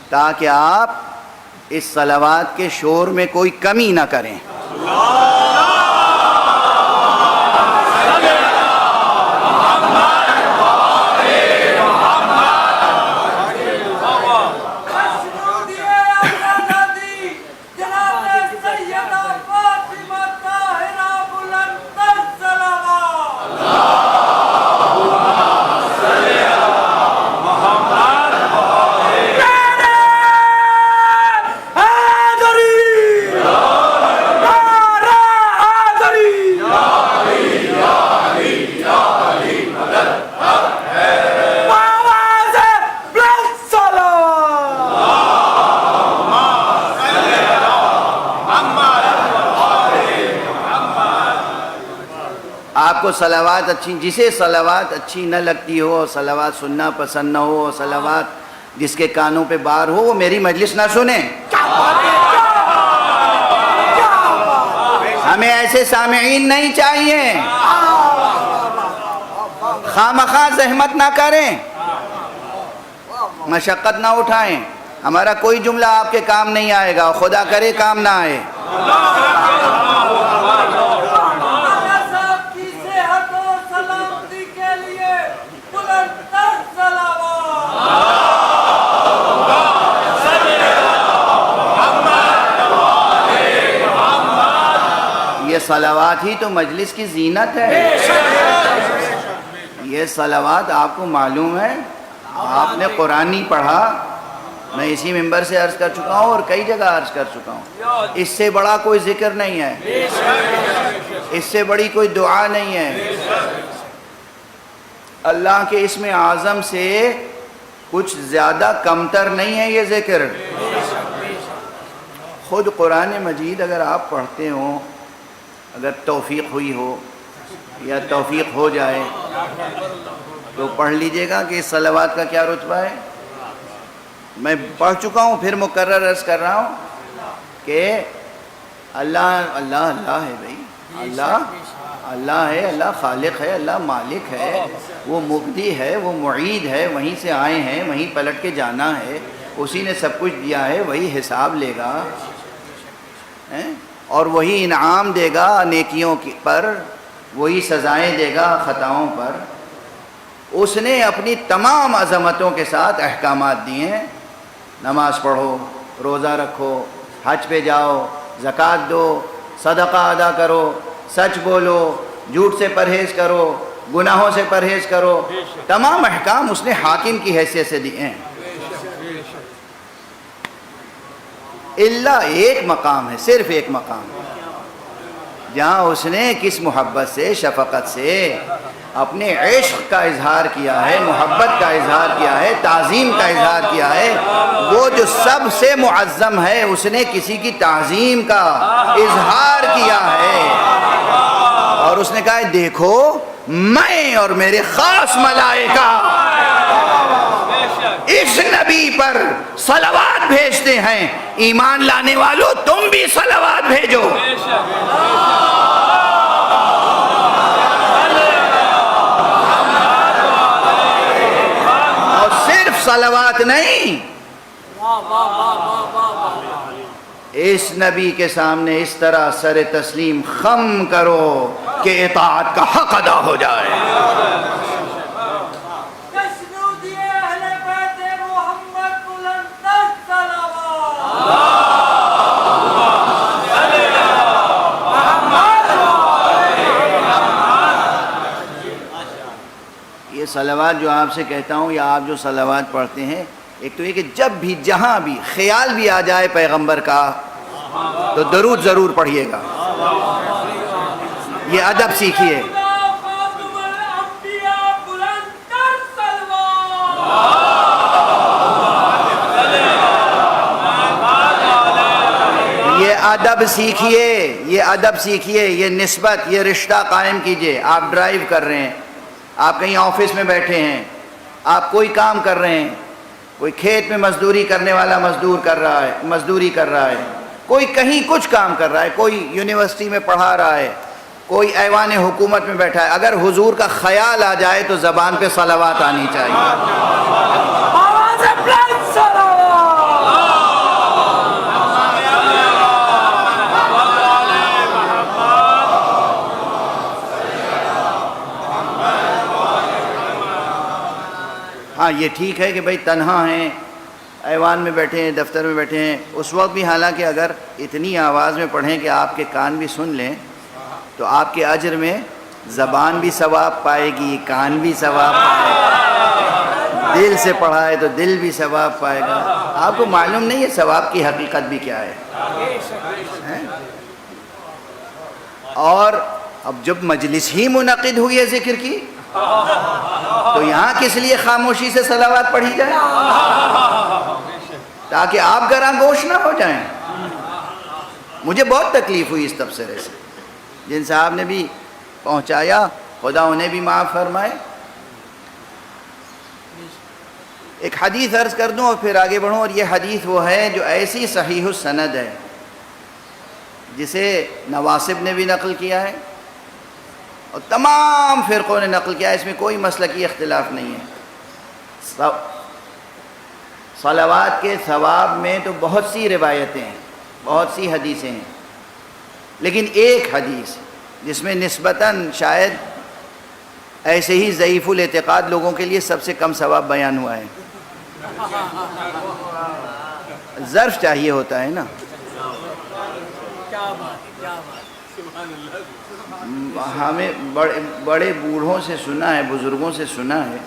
تاکہ آپ اس صلوات کے شور میں کوئی کمی نہ کریں۔ آپ کو صلوات اچھی، جسے صلوات اچھی نہ لگتی ہو، صلوات سننا پسند نہ ہو، صلوات جس کے کانوں پہ بار ہو وہ میری مجلس نہ سنے. ہمیں ایسے سامعین نہیں چاہیے. خامخواہ زحمت نہ کریں، مشقت نہ اٹھائیں. ہمارا کوئی جملہ آپ کے کام نہیں آئے گا، خدا کرے کام نہ آئے. یہ صلوات ہی تو مجلس کی زینت ہے. یہ صلوات آپ کو معلوم ہے، آپ نے قرآن نہیں پڑھا. میں اسی ممبر سے عرض کر چکا ہوں اور کئی جگہ عرض کر چکا ہوں، اس سے بڑا کوئی ذکر نہیں ہے، اس سے بڑی کوئی دعا نہیں ہے. اللہ کے اسم اعظم سے کچھ زیادہ کمتر نہیں ہے یہ ذکر. خود قرآن مجید اگر آپ پڑھتے ہوں، اگر توفیق ہوئی ہو یا توفیق ہو جائے تو پڑھ لیجئے گا کہ اس صلوات کا کیا رتبہ ہے. میں پڑھ چکا ہوں، پھر مکرر عرض کر رہا ہوں کہ اللہ اللہ اللہ ہے بھائی. اللہ اللہ ہے، اللہ خالق ہے، اللہ مالک ہے، وہ مبدی ہے، وہ معید ہے. وہیں سے آئے ہیں، وہیں پلٹ کے جانا ہے. اسی نے سب کچھ دیا ہے، وہی حساب لے گا اور وہی انعام دے گا نیکیوں پر، وہی سزائیں دے گا خطاؤں پر. اس نے اپنی تمام عظمتوں کے ساتھ احکامات دیے ہیں. نماز پڑھو، روزہ رکھو، حج پہ جاؤ، زکوٰۃ دو، صدقہ ادا کرو، سچ بولو، جھوٹ سے پرہیز کرو، گناہوں سے پرہیز کرو. تمام احکام اس نے حاکم کی حیثیت سے دیے ہیں. اللہ ایک مقام ہے، صرف ایک مقام ہے جہاں اس نے کس محبت سے، شفقت سے اپنے عشق کا اظہار کیا ہے، محبت کا اظہار کیا ہے، تعظیم کا اظہار کیا ہے. وہ جو سب سے معظم ہے، اس نے کسی کی تعظیم کا اظہار کیا ہے اور اس نے کہا ہے دیکھو میں اور میرے خاص ملائکہ اس نبی پر صلوات بھیجتے ہیں. ایمان لانے والوں تم بھی صلوات بھیجو. اور صرف صلوات نہیں، اس نبی کے سامنے اس طرح سر تسلیم خم کرو کہ اطاعت کا حق ادا ہو جائے. یہ صلوات جو آپ سے کہتا ہوں یا آپ جو صلوات پڑھتے ہیں، ایک تو یہ کہ جب بھی جہاں بھی خیال بھی آ جائے پیغمبر کا تو درود ضرور پڑھیے گا. یہ ادب سیکھیے. یہ ادب سیکھیے، یہ ادب سیکھیے، یہ نسبت، یہ رشتہ قائم کیجئے. آپ ڈرائیو کر رہے ہیں، آپ کہیں آفس میں بیٹھے ہیں، آپ کوئی کام کر رہے ہیں، کوئی کھیت میں مزدوری کرنے والا مزدوری کر رہا ہے، کوئی کہیں کچھ کام کر رہا ہے، کوئی یونیورسٹی میں پڑھا رہا ہے، کوئی ایوان حکومت میں بیٹھا ہے. اگر حضور کا خیال آ جائے تو زبان پہ صلوات آنی چاہیے. ہاں یہ ٹھیک ہے کہ بھئی تنہا ہیں، ایوان میں بیٹھے ہیں، دفتر میں بیٹھے ہیں، اس وقت بھی حالانکہ اگر اتنی آواز میں پڑھیں کہ آپ کے کان بھی سن لیں تو آپ کے اجر میں زبان بھی ثواب پائے گی، کان بھی ثواب پائے گا، دل سے پڑھا ہے تو دل بھی ثواب پائے گا. آپ کو معلوم نہیں ہے ثواب کی حقیقت بھی کیا ہے. اور اب جب مجلس ہی منعقد ہوئی ہے ذکر کی تو یہاں کس لیے خاموشی سے صلوات پڑھی جائے؟ تاکہ آپ گراں گوش نہ ہو جائیں. مجھے بہت تکلیف ہوئی اس تبصرے سے. جن صاحب نے بھی پہنچایا خدا انہیں بھی معاف فرمائے. ایک حدیث عرض کر دوں اور پھر آگے بڑھوں، اور یہ حدیث وہ ہے جو ایسی صحیح السند ہے جسے نواسب نے بھی نقل کیا ہے اور تمام فرقوں نے نقل کیا ہے، اس میں کوئی مسلکی اختلاف نہیں ہے۔ صلوات کے ثواب میں تو بہت سی روایتیں ہیں، بہت سی حدیثیں ہیں، لیکن ایک حدیث جس میں نسبتاً شاید ایسے ہی ضعیف الاعتقاد لوگوں کے لیے سب سے کم ثواب بیان ہوا ہے۔ ظرف چاہیے ہوتا ہے نا، ہمیں بڑے بوڑھوں سے سنا ہے، بزرگوں سے سنا ہے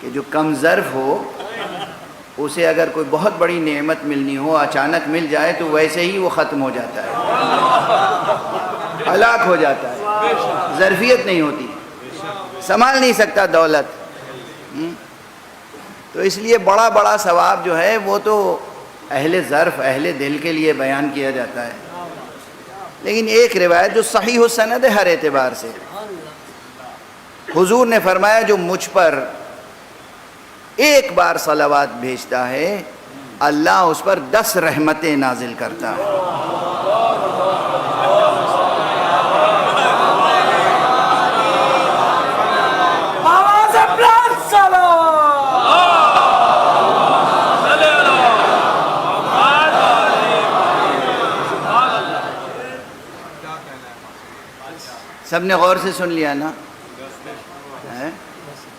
کہ جو کم ظرف ہو اسے اگر کوئی بہت بڑی نعمت ملنی ہو، اچانک مل جائے تو ویسے ہی وہ ختم ہو جاتا ہے، ہلاک ہو جاتا ہے، ظرفیت نہیں ہوتی، سنبھال نہیں سکتا دولت۔ تو اس لیے بڑا بڑا ثواب جو ہے وہ تو اہل ظرف، اہل دل کے لیے بیان کیا جاتا ہے، لیکن ایک روایت جو صحیح السند ہے ہر اعتبار سے، حضور نے فرمایا جو مجھ پر ایک بار صلوات بھیجتا ہے اللہ اس پر 10 رحمتیں نازل کرتا ہے۔ سب نے غور سے سن لیا نا؟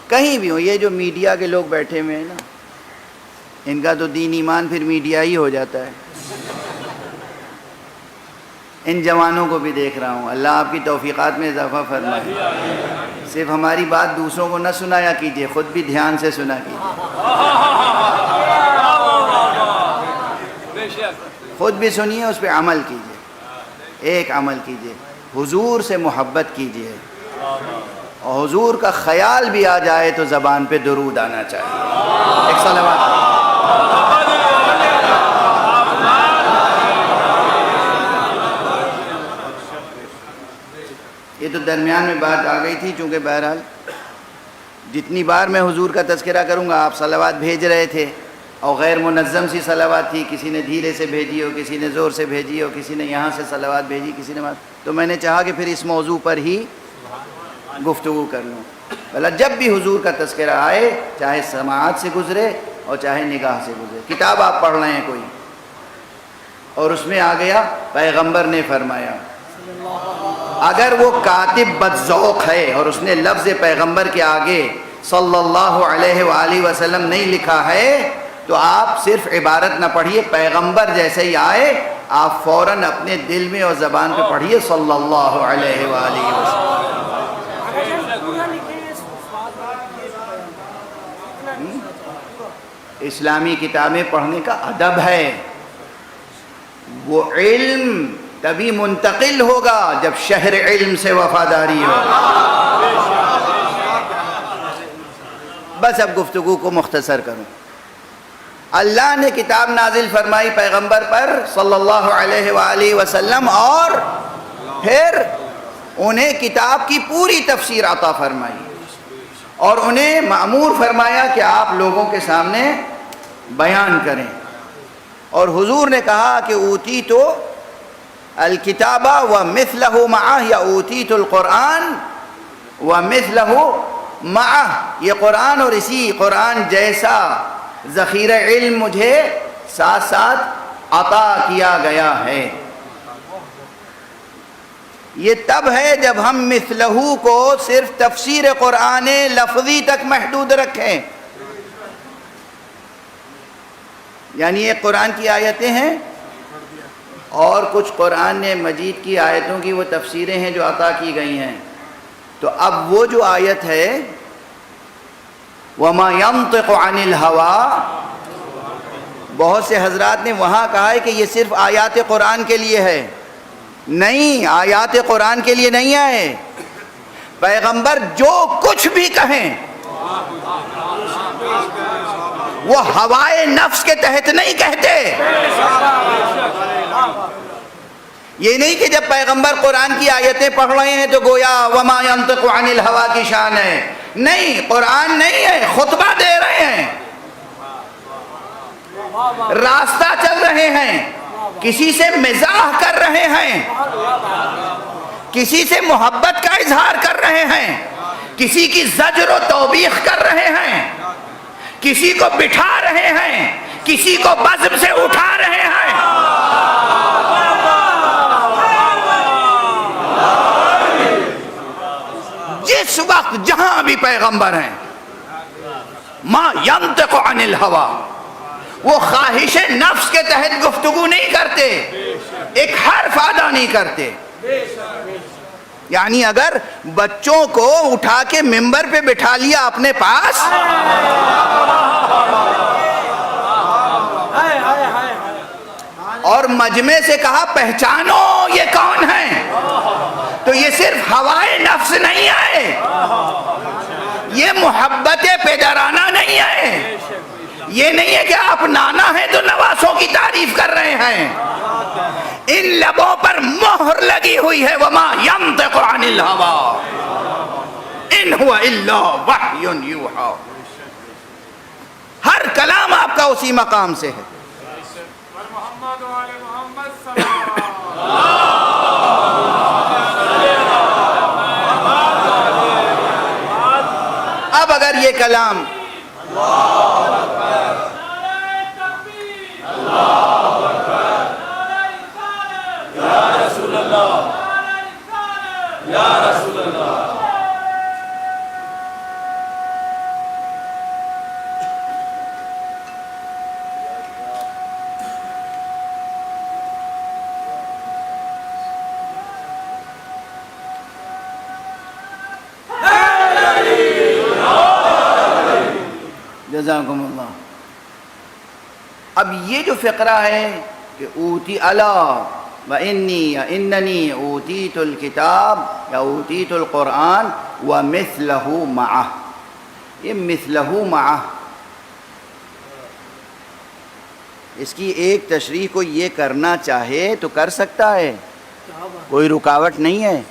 کہیں بھی ہو، یہ جو میڈیا کے لوگ بیٹھے ہوئے ہیں نا، ان کا تو دین ایمان پھر میڈیا ہی ہو جاتا ہے۔ ان جوانوں کو بھی دیکھ رہا ہوں، اللہ آپ کی توفیقات میں اضافہ فرمائے۔ صرف ہماری بات دوسروں کو نہ سنایا کیجئے، خود بھی دھیان سے سنا کیجئے، خود بھی سنیے، اس پہ عمل کیجئے، ایک عمل کیجئے، حضور سے محبت کیجئے، اور حضور کا خیال بھی آ جائے تو زبان پہ درود آنا چاہیے۔ ایک صلوات۔ یہ تو درمیان میں بات آ گئی تھی، چونکہ بہرحال جتنی بار میں حضور کا تذکرہ کروں گا، آپ صلوات بھیج رہے تھے اور غیر منظم سی صلوات تھی، کسی نے دھیرے سے بھیجی ہو، کسی نے زور سے بھیجی ہو، کسی نے یہاں سے صلوات بھیجی، کسی نے تو میں نے چاہا کہ پھر اس موضوع پر ہی گفتگو کر لوں۔ بھلا جب بھی حضور کا تذکرہ آئے، چاہے سماعت سے گزرے اور چاہے نگاہ سے گزرے، کتاب آپ پڑھ رہے ہیں کوئی اور اس میں آ گیا پیغمبر نے فرمایا، اگر وہ کاتب بدذوق ہے اور اس نے لفظ پیغمبر کے آگے صلی اللہ علیہ وآلہ وسلم نہیں لکھا ہے تو آپ صرف عبارت نہ پڑھیے، پیغمبر جیسے ہی آئے آپ فوراً اپنے دل میں اور زبان پہ پڑھیے صلی اللہ علیہ وآلہ وسلم۔ اسلامی کتابیں پڑھنے کا ادب ہے، وہ علم تبھی منتقل ہوگا جب شہر علم سے وفاداری ہو۔ بس اب گفتگو کو مختصر کروں، اللہ نے کتاب نازل فرمائی پیغمبر پر صلی اللہ علیہ وآلہ وسلم، اور پھر انہیں کتاب کی پوری تفسیر عطا فرمائی اور انہیں مأمور فرمایا کہ آپ لوگوں کے سامنے بیان کریں، اور حضور نے کہا کہ اوتیت الکتاب ومثلہ معہ، یا اوتیت القرآن ومثلہ معہ، یہ قرآن اور اسی قرآن جیسا ذخیرہ علم مجھے ساتھ ساتھ عطا کیا گیا ہے۔ یہ تب ہے جب ہم مثلہ کو صرف تفسیر قرآن لفظی تک محدود رکھیں، یعنی یہ قرآن کی آیتیں ہیں اور کچھ قرآن مجید کی آیتوں کی وہ تفسیریں ہیں جو عطا کی گئی ہیں، تو اب وہ جو آیت ہے وَمَا يَنطِقُ عَنِ الْهَوَىٰ، بہت سے حضرات نے وہاں کہا ہے کہ یہ صرف آیات قرآن کے لیے ہے، نہیں، آیات قرآن کے لیے نہیں ہے، پیغمبر جو کچھ بھی کہیں وہ ہوائے نفس کے تحت نہیں کہتے۔ یہ نہیں کہ جب پیغمبر قرآن کی آیتیں پڑھ رہے ہیں تو گویا وما ينطق عن الہوا کی شان ہے، نہیں، قرآن نہیں ہے، خطبہ دے رہے ہیں، راستہ چل رہے ہیں، کسی سے مزاح کر رہے ہیں، کسی سے محبت کا اظہار کر رہے ہیں، کسی کی زجر و توبیخ کر رہے ہیں، کسی کو بٹھا رہے ہیں، کسی کو بزم سے اٹھا رہے ہیں۔ جس وقت جہاں بھی پیغمبر ہیں، ما ینطق عن الہوا، وہ خواہش نفس کے تحت گفتگو نہیں کرتے، ایک حرف ادا نہیں کرتے۔ یعنی اگر بچوں کو اٹھا کے ممبر پہ بٹھا لیا اپنے پاس اور مجمع سے کہا پہچانو یہ کون ہے، تو یہ صرف ہوائے نفس نہیں ہے، یہ محبت پدرانہ نہیں ہے، یہ نہیں ہے کہ آپ نانا ہیں تو نواسوں کی تعریف کر رہے ہیں۔ ان لبوں پر مہر لگی ہوئی ہے وما ینطق عن الہوا ان ہوا الا وحی یوحی، ہر کلام آپ کا اسی مقام سے ہے۔ اب اگر یہ کلام جزاکم اللہ۔ اب یہ جو فقرہ ہے کہ اوتی الا و انی یا اننی اوتیت الکتاب یا اوتیت القرآن ومثلہ معہ، یہ مثلہ معہ، اس کی ایک تشریح کو یہ کرنا چاہے تو کر سکتا ہے، کوئی رکاوٹ نہیں ہے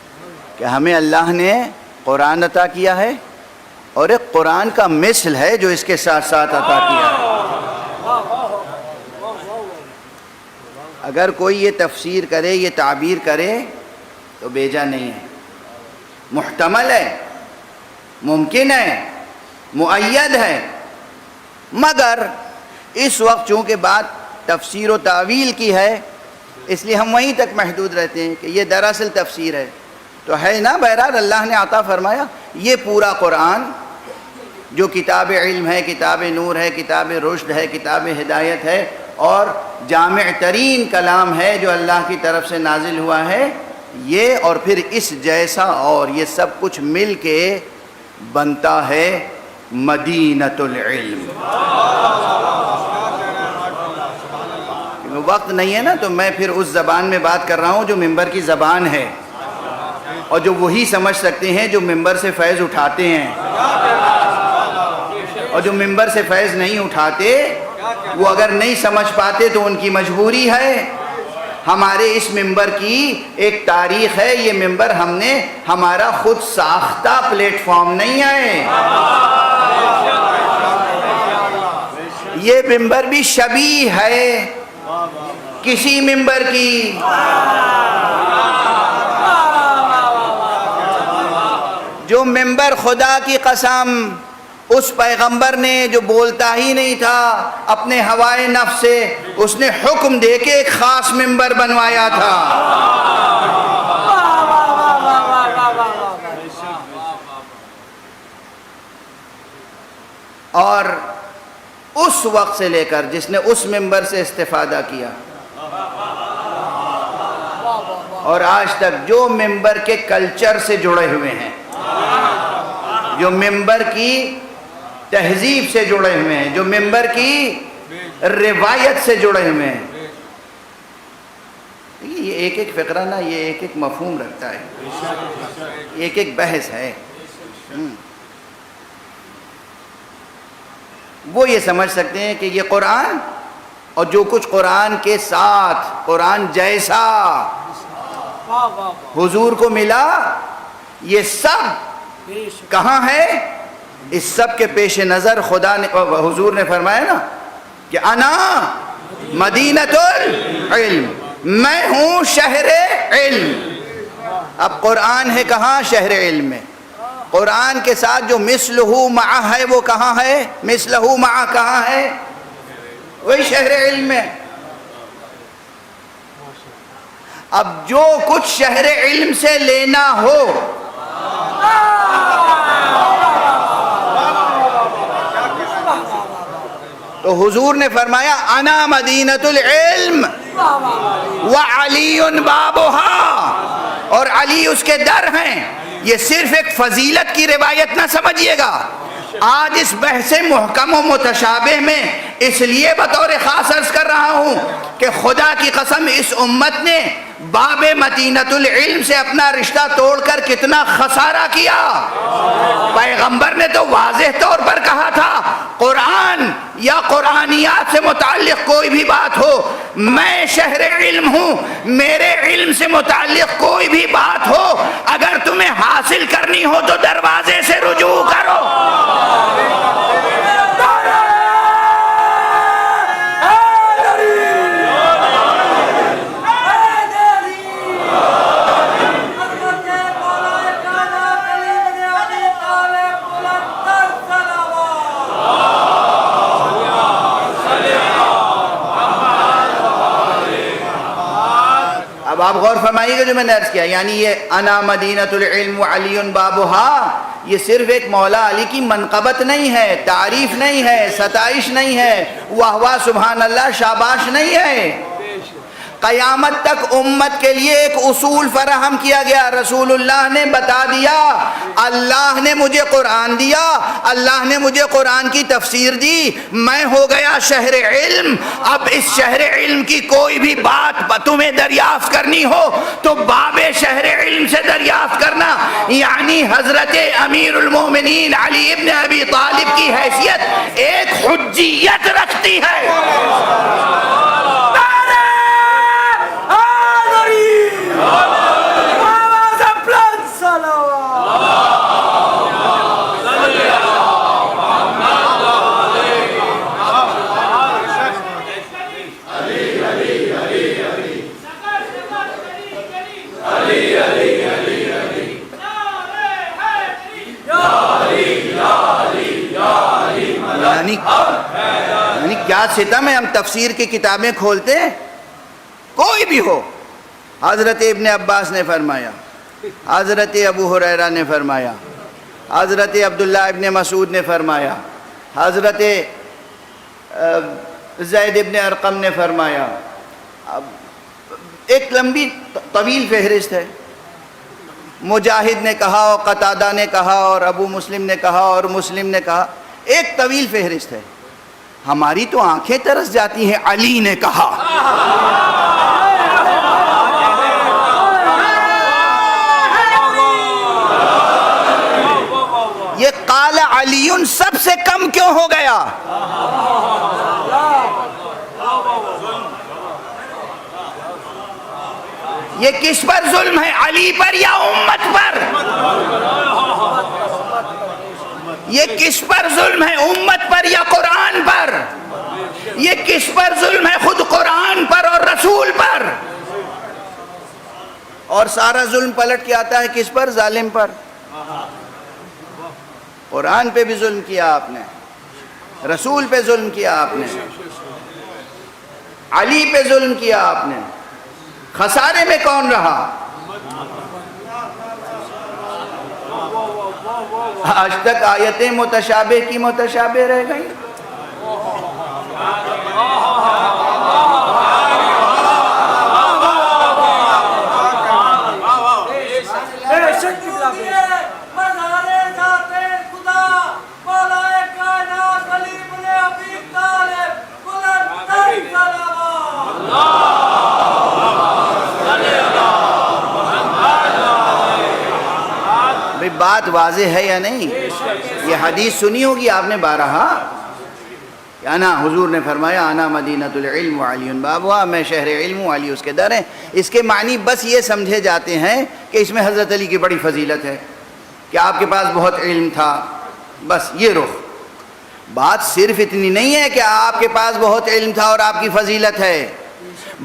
کہ ہمیں اللہ نے قرآن عطا کیا ہے اور ایک قرآن کا مثل ہے جو اس کے ساتھ ساتھ عطا کیا ہے۔ اگر کوئی یہ تفسیر کرے، یہ تعبیر کرے تو بیجا نہیں ہے، محتمل ہے، ممکن ہے، مؤید ہے، مگر اس وقت چونکہ بات تفسیر و تعویل کی ہے اس لیے ہم وہیں تک محدود رہتے ہیں کہ یہ دراصل تفسیر ہے تو ہے نا۔ بہرحال اللہ نے عطا فرمایا یہ پورا قرآن جو کتاب علم ہے، کتاب نور ہے، کتاب رشد ہے، کتاب ہدایت ہے اور جامع ترین کلام ہے جو اللہ کی طرف سے نازل ہوا ہے، یہ اور پھر اس جیسا اور یہ سب کچھ مل کے بنتا ہے مدینۃ العلم۔ وقت نہیں ہے نا تو میں پھر اس زبان میں بات کر رہا ہوں جو ممبر کی زبان ہے اور جو وہی سمجھ سکتے ہیں جو ممبر سے فیض اٹھاتے ہیں، اور جو ممبر سے فیض نہیں اٹھاتے وہ اگر نہیں سمجھ پاتے تو ان کی مجبوری ہے۔ ہمارے اس ممبر کی ایک تاریخ ہے، یہ ممبر ہم نے ہمارا خود ساختہ پلیٹ فارم نہیں ہے، یہ ممبر بھی شبیہ ہے کسی ممبر کی۔ جو ممبر خدا کی قسم اس پیغمبر نے جو بولتا ہی نہیں تھا اپنے ہوائے نفس سے، اس نے حکم دے کے ایک خاص ممبر بنوایا تھا۔ اور اس وقت سے لے کر جس نے اس ممبر سے استفادہ کیا اور آج تک جو ممبر کے کلچر سے جڑے ہوئے ہیں، جو ممبر کی تہذیب سے جڑے ہوئے ہیں، جو ممبر کی روایت سے جڑے ہوئے ہیں، یہ ایک ایک فقرہ نا یہ ایک ایک مفہوم رکھتا ہے، ایک ایک بحث ہے۔ وہ یہ سمجھ سکتے ہیں کہ یہ قرآن اور جو کچھ قرآن کے ساتھ قرآن جیسا حضور کو ملا یہ سب کہاں ہے؟ اس سب کے پیش نظر خدا نے حضور نے فرمایا نا کہ انا مدینۃ العلم، میں ہوں شہر علم۔ اب قرآن ہے کہاں؟ شہر علم میں۔ قرآن کے ساتھ جو مثلہ معہ ہے وہ کہاں ہے؟ مثلہ معہ کہاں ہے؟ وہی شہر علم میں۔ اب جو کچھ شہر علم سے لینا ہو تو حضور نے فرمایا انا مدینۃ العلم وعلی بابها، اور علی اس کے در ہیں۔ یہ صرف ایک فضیلت کی روایت نہ سمجھیے گا۔ آج اس بحث محکم و متشابہ میں اس لیے بطور خاص عرض کر رہا ہوں کہ خدا کی قسم اس امت نے باب مدینۃ العلم سے اپنا رشتہ توڑ کر کتنا خسارہ کیا۔ پیغمبر نے تو واضح طور پر کہا تھا قرآن یا قرآنیات سے متعلق کوئی بھی بات ہو، میں شہر علم ہوں، میرے علم سے متعلق کوئی بھی بات ہو اگر تمہیں حاصل کرنی ہو تو دروازے سے رجوع کرو۔ اب آپ غور فرمائیے گا جو میں نے عرض کیا، یعنی یہ انا مدینۃ العلم وعلی بابها، یہ صرف ایک مولا علی کی منقبت نہیں ہے، تعریف نہیں ہے، ستائش نہیں ہے، واہ واہ سبحان اللہ شاباش نہیں ہے۔ قیامت تک امت کے لیے ایک اصول فراہم کیا گیا، رسول اللہ نے بتا دیا، اللہ نے مجھے قرآن دیا، اللہ نے مجھے قرآن کی تفسیر دی، میں ہو گیا شہر علم۔ اب اس شہر علم کی کوئی بھی بات تمہیں دریافت کرنی ہو تو باب شہر علم سے دریافت کرنا، یعنی حضرت امیر المومنین علی ابن ابی طالب کی حیثیت ایک حجیت رکھتی ہے۔ یعنی کیا ستم ہے، ہم تفسیر کی کتابیں کھولتے ہیں کوئی بھی ہو، حضرت ابن عباس نے فرمایا، حضرت ابو ہریرہ نے فرمایا، حضرت عبداللہ ابن مسعود نے فرمایا، حضرت زید ابن ارقم نے فرمایا، ایک لمبی طویل فہرست ہے۔ مجاہد نے کہا اور قتادہ نے کہا اور ابو مسلم نے کہا اور مسلم نے کہا، ایک طویل فہرست ہے۔ ہماری تو آنکھیں ترس جاتی ہیں، علی نے کہا۔ یہ قال علی سب سے کم کیوں ہو گیا؟ یہ کس پر ظلم ہے، علی پر یا امت پر؟ یہ کس پر ظلم ہے، امت پر یا قرآن پر؟ یہ کس پر ظلم ہے، خود قرآن پر اور رسول پر؟ اور سارا ظلم پلٹ کے آتا ہے کس پر؟ ظالم پر۔ قرآن پہ بھی ظلم کیا آپ نے، رسول پہ ظلم کیا آپ نے، علی پہ ظلم کیا آپ نے، خسارے میں کون رہا؟ آج تک آیتیں متشابہ کی متشابہ رہ گئی۔ بات واضح ہے یا نہیں؟ یہ حدیث سنی ہوگی آپ نے بارہا، انا حضور نے فرمایا انا مدینۃ العلم وعلی بابها، میں شہر علم ہوں، علی اس کے در ہیں۔ اس کے معنی بس یہ سمجھے جاتے ہیں کہ اس میں حضرت علی کی بڑی فضیلت ہے کہ آپ کے پاس بہت علم تھا، بس یہ رخ۔ بات صرف اتنی نہیں ہے کہ آپ کے پاس بہت علم تھا اور آپ کی فضیلت ہے،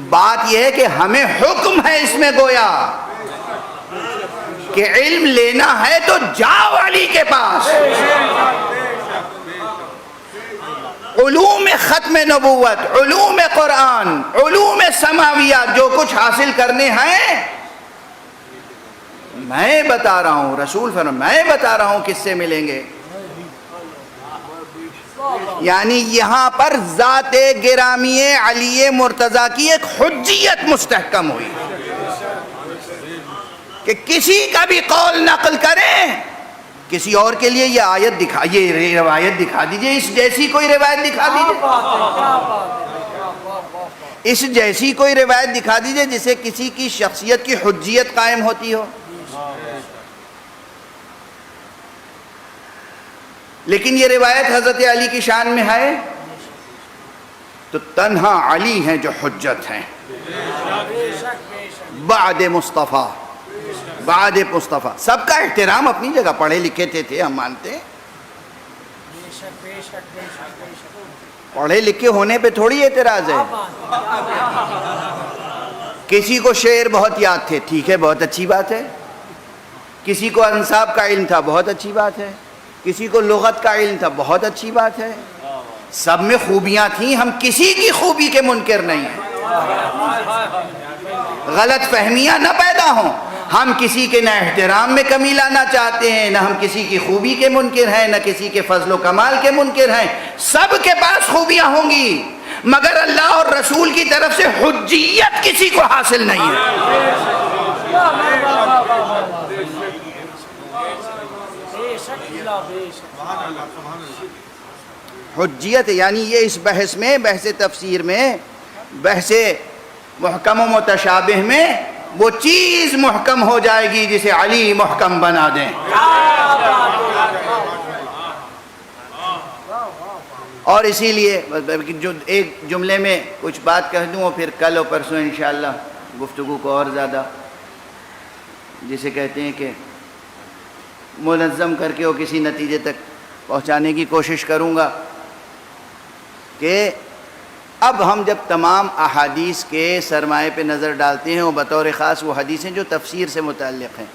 بات یہ ہے کہ ہمیں حکم ہے اس میں گویا کہ علم لینا ہے تو جاؤ علی کے پاس، علوم ختم نبوت، علوم قرآن، علوم سماویات جو کچھ حاصل کرنے ہیں میں بتا رہا ہوں، رسول فرمایا میں بتا رہا ہوں کس سے ملیں گے۔ یعنی یہاں پر ذات گرامی علی مرتضیٰ کی ایک حجیت مستحکم ہوئی کہ کسی کا بھی قول نقل کریں، کسی اور کے لیے یہ آیت دکھا، یہ روایت دکھا دیجئے، اس جیسی کوئی روایت دکھا دیجئے، اس جیسی کوئی روایت دکھا دیجئے جسے کسی کی شخصیت کی حجیت قائم ہوتی ہو۔ لیکن یہ روایت حضرت علی کی شان میں ہے تو تنہا علی ہیں جو حجت ہیں بعد مصطفیٰ، بعد مصطفیٰ۔ سب کا احترام اپنی جگہ، پڑھے لکھے تھے ہم مانتے ہیں، پڑھے لکھے ہونے پہ تھوڑی اعتراض ہے۔ کسی کو شعر بہت یاد تھے، ٹھیک ہے، بہت اچھی بات ہے، کسی کو انصاب کا علم تھا، بہت اچھی بات ہے، کسی کو لغت کا علم تھا، بہت اچھی بات ہے، سب میں خوبیاں تھیں، ہم کسی کی خوبی کے منکر نہیں ہیں، غلط فہمیاں نہ پیدا ہوں، ہم کسی کے نہ احترام میں کمی لانا چاہتے ہیں، نہ ہم کسی کی خوبی کے منکر ہیں، نہ کسی کے فضل و کمال کے منکر ہیں، سب کے پاس خوبیاں ہوں گی، مگر اللہ اور رسول کی طرف سے حجیت کسی کو حاصل نہیں ہے۔ حجیت یعنی یہ اس بحث میں، بحث تفسیر میں، بحث محکم و متشابہ میں وہ چیز محکم ہو جائے گی جسے علی محکم بنا دیں۔ اور اسی لیے جو ایک جملے میں کچھ بات کہہ دوں اور پھر کل و پرسوں انشاءاللہ گفتگو کو اور زیادہ جسے کہتے ہیں کہ منظم کر کے وہ کسی نتیجے تک پہنچانے کی کوشش کروں گا کہ اب ہم جب تمام احادیث کے سرمائے پہ نظر ڈالتے ہیں، وہ بطور خاص وہ حدیثیں جو تفسیر سے متعلق ہیں،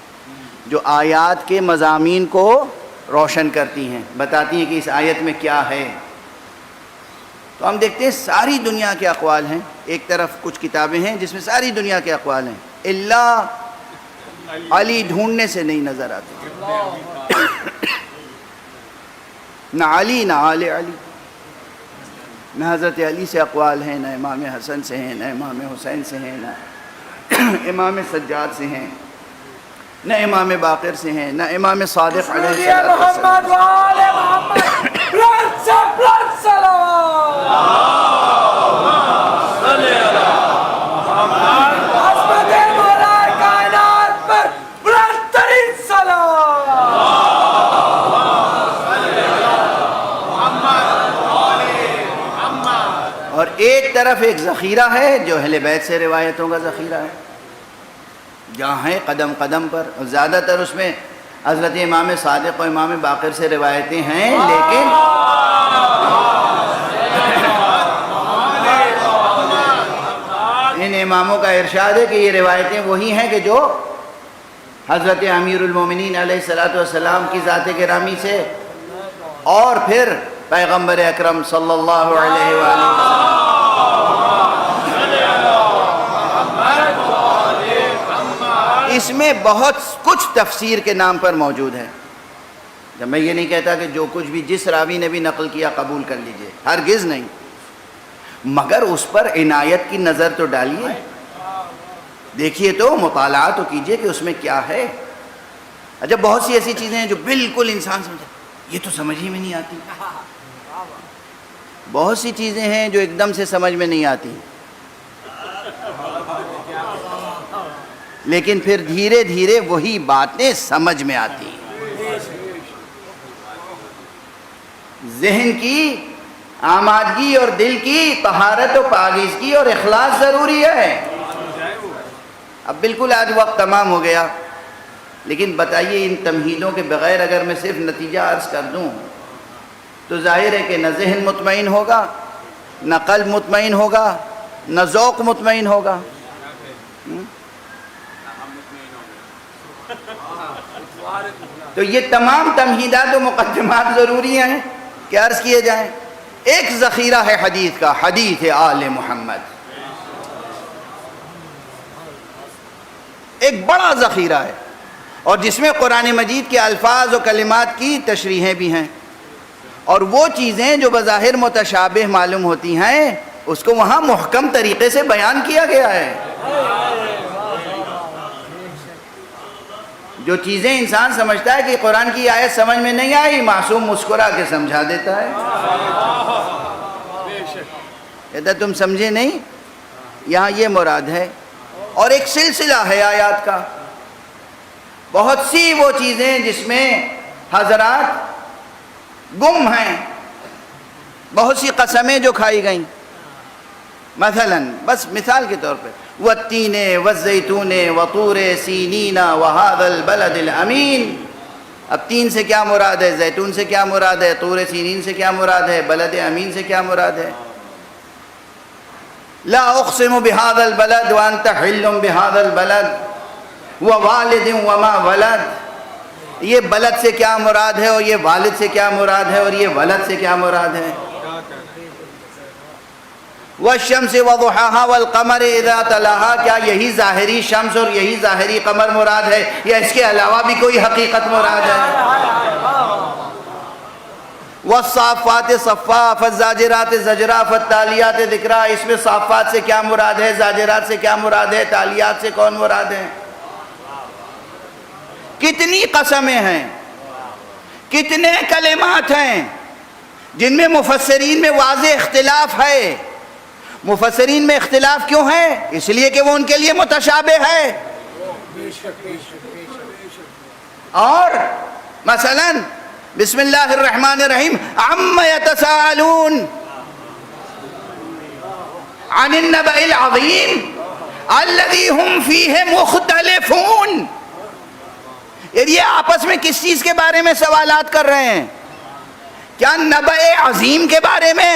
جو آیات کے مضامین کو روشن کرتی ہیں، بتاتی ہیں کہ اس آیت میں کیا ہے، تو ہم دیکھتے ہیں ساری دنیا کے اقوال ہیں، ایک طرف کچھ کتابیں ہیں جس میں ساری دنیا کے اقوال ہیں، اللہ علی ڈھونڈنے سے نہیں نظر آتے، نہ علی نہ آل علی، نہ حضرت علی سے اقوال ہیں، نہ امام حسن سے ہیں، نہ امام حسین سے ہیں، نہ امام سجاد سے ہیں، نہ امام باقر سے ہیں، نہ امام صادق علیہ السلام۔ اور ایک طرف ایک ذخیرہ ہے جو اہل بیت سے روایتوں کا ذخیرہ ہے، جہاں ہے قدم قدم پر، اور زیادہ تر اس میں حضرت امام صادق و امام باقر سے روایتیں ہیں، لیکن ان اماموں کا ارشاد ہے کہ یہ روایتیں وہی ہیں کہ جو حضرت امیر المومنین علیہ السلام کی ذات گرامی سے اور پھر پیغمبر اکرم صلی اللہ علیہ وآلہ وسلم۔ اس میں بہت کچھ تفسیر کے نام پر موجود ہے، جب میں یہ نہیں کہتا کہ جو کچھ بھی جس راوی نے بھی نقل کیا قبول کر لیجئے، ہرگز نہیں، مگر اس پر عنایت کی نظر تو ڈالیے، دیکھیے تو، مطالعہ تو کیجئے کہ اس میں کیا ہے۔ اچھا بہت سی ایسی چیزیں ہیں جو بالکل انسان سمجھے یہ تو سمجھ ہی میں نہیں آتی، بہت سی چیزیں ہیں جو ایک دم سے سمجھ میں نہیں آتی، لیکن پھر دھیرے دھیرے وہی باتیں سمجھ میں آتی ہیں۔ ذہن کی آمادگی اور دل کی طہارت و پاکیزگی اور اخلاص ضروری ہے۔ اب بالکل آج وقت تمام ہو گیا، لیکن بتائیے ان تمہیدوں کے بغیر اگر میں صرف نتیجہ عرض کر دوں تو ظاہر ہے کہ نہ ذہن مطمئن ہوگا، نہ قلب مطمئن ہوگا، نہ ذوق مطمئن ہوگا۔ تو یہ تمام تمہیدات و مقدمات ضروری ہیں کہ عرض کیے جائیں۔ ایک ذخیرہ ہے حدیث کا، حدیث آل محمد، ایک بڑا ذخیرہ ہے، اور جس میں قرآن مجید کے الفاظ و کلمات کی تشریحیں بھی ہیں، اور وہ چیزیں جو بظاہر متشابہ معلوم ہوتی ہیں اس کو وہاں محکم طریقے سے بیان کیا گیا ہے۔ جو چیزیں انسان سمجھتا ہے کہ قرآن کی آیت سمجھ میں نہیں آئی، معصوم مسکرا کے سمجھا دیتا ہے، کہتا تم سمجھے نہیں، یہاں یہ مراد ہے۔ اور ایک سلسلہ ہے آیات کا، بہت سی وہ چیزیں جس میں حضرات گم ہیں، بہت سی قسمیں جو کھائی گئیں، مثلا بس مثال کے طور پہ والتین والزیتون وطور سینین وہذا البلد الامین۔ اب تین سے کیا مراد ہے، زیتون سے کیا مراد ہے، طور سینین سے کیا مراد ہے، بلد امین سے کیا مراد ہے؟ لا اقسم بهذا البلد وانت حل بهذا البلد ووالد وما ولد، یہ بلد سے کیا مراد ہے، اور یہ والد سے کیا مراد ہے، اور یہ ولد سے کیا مراد ہے؟ والشمس وضحاها والقمر اذا تلاها، کیا یہی ظاہری شمس اور یہی ظاہری قمر مراد ہے، یا اس کے علاوہ بھی کوئی حقیقت مراد ہے؟ والصافات صفا فالزاجرات زجرا فالتالیات ذکرا، اس میں صافات سے کیا مراد ہے، زاجرات سے کیا مراد ہے، تالیات سے کون مراد ہے؟ کتنی قسمیں ہیں، کتنے کلمات ہیں جن میں مفسرین میں واضح اختلاف ہے۔ مفسرین میں اختلاف کیوں ہے؟ اس لیے کہ وہ ان کے لیے متشابہ ہے۔ اور مثلا بسم اللہ الرحمن الرحیم عم یتساءلون عن النبأ العظیم الذی هم فیہ مختلفون، یہ آپس میں کس چیز کے بارے میں سوالات کر رہے ہیں؟ کیا نبأ عظیم کے بارے میں،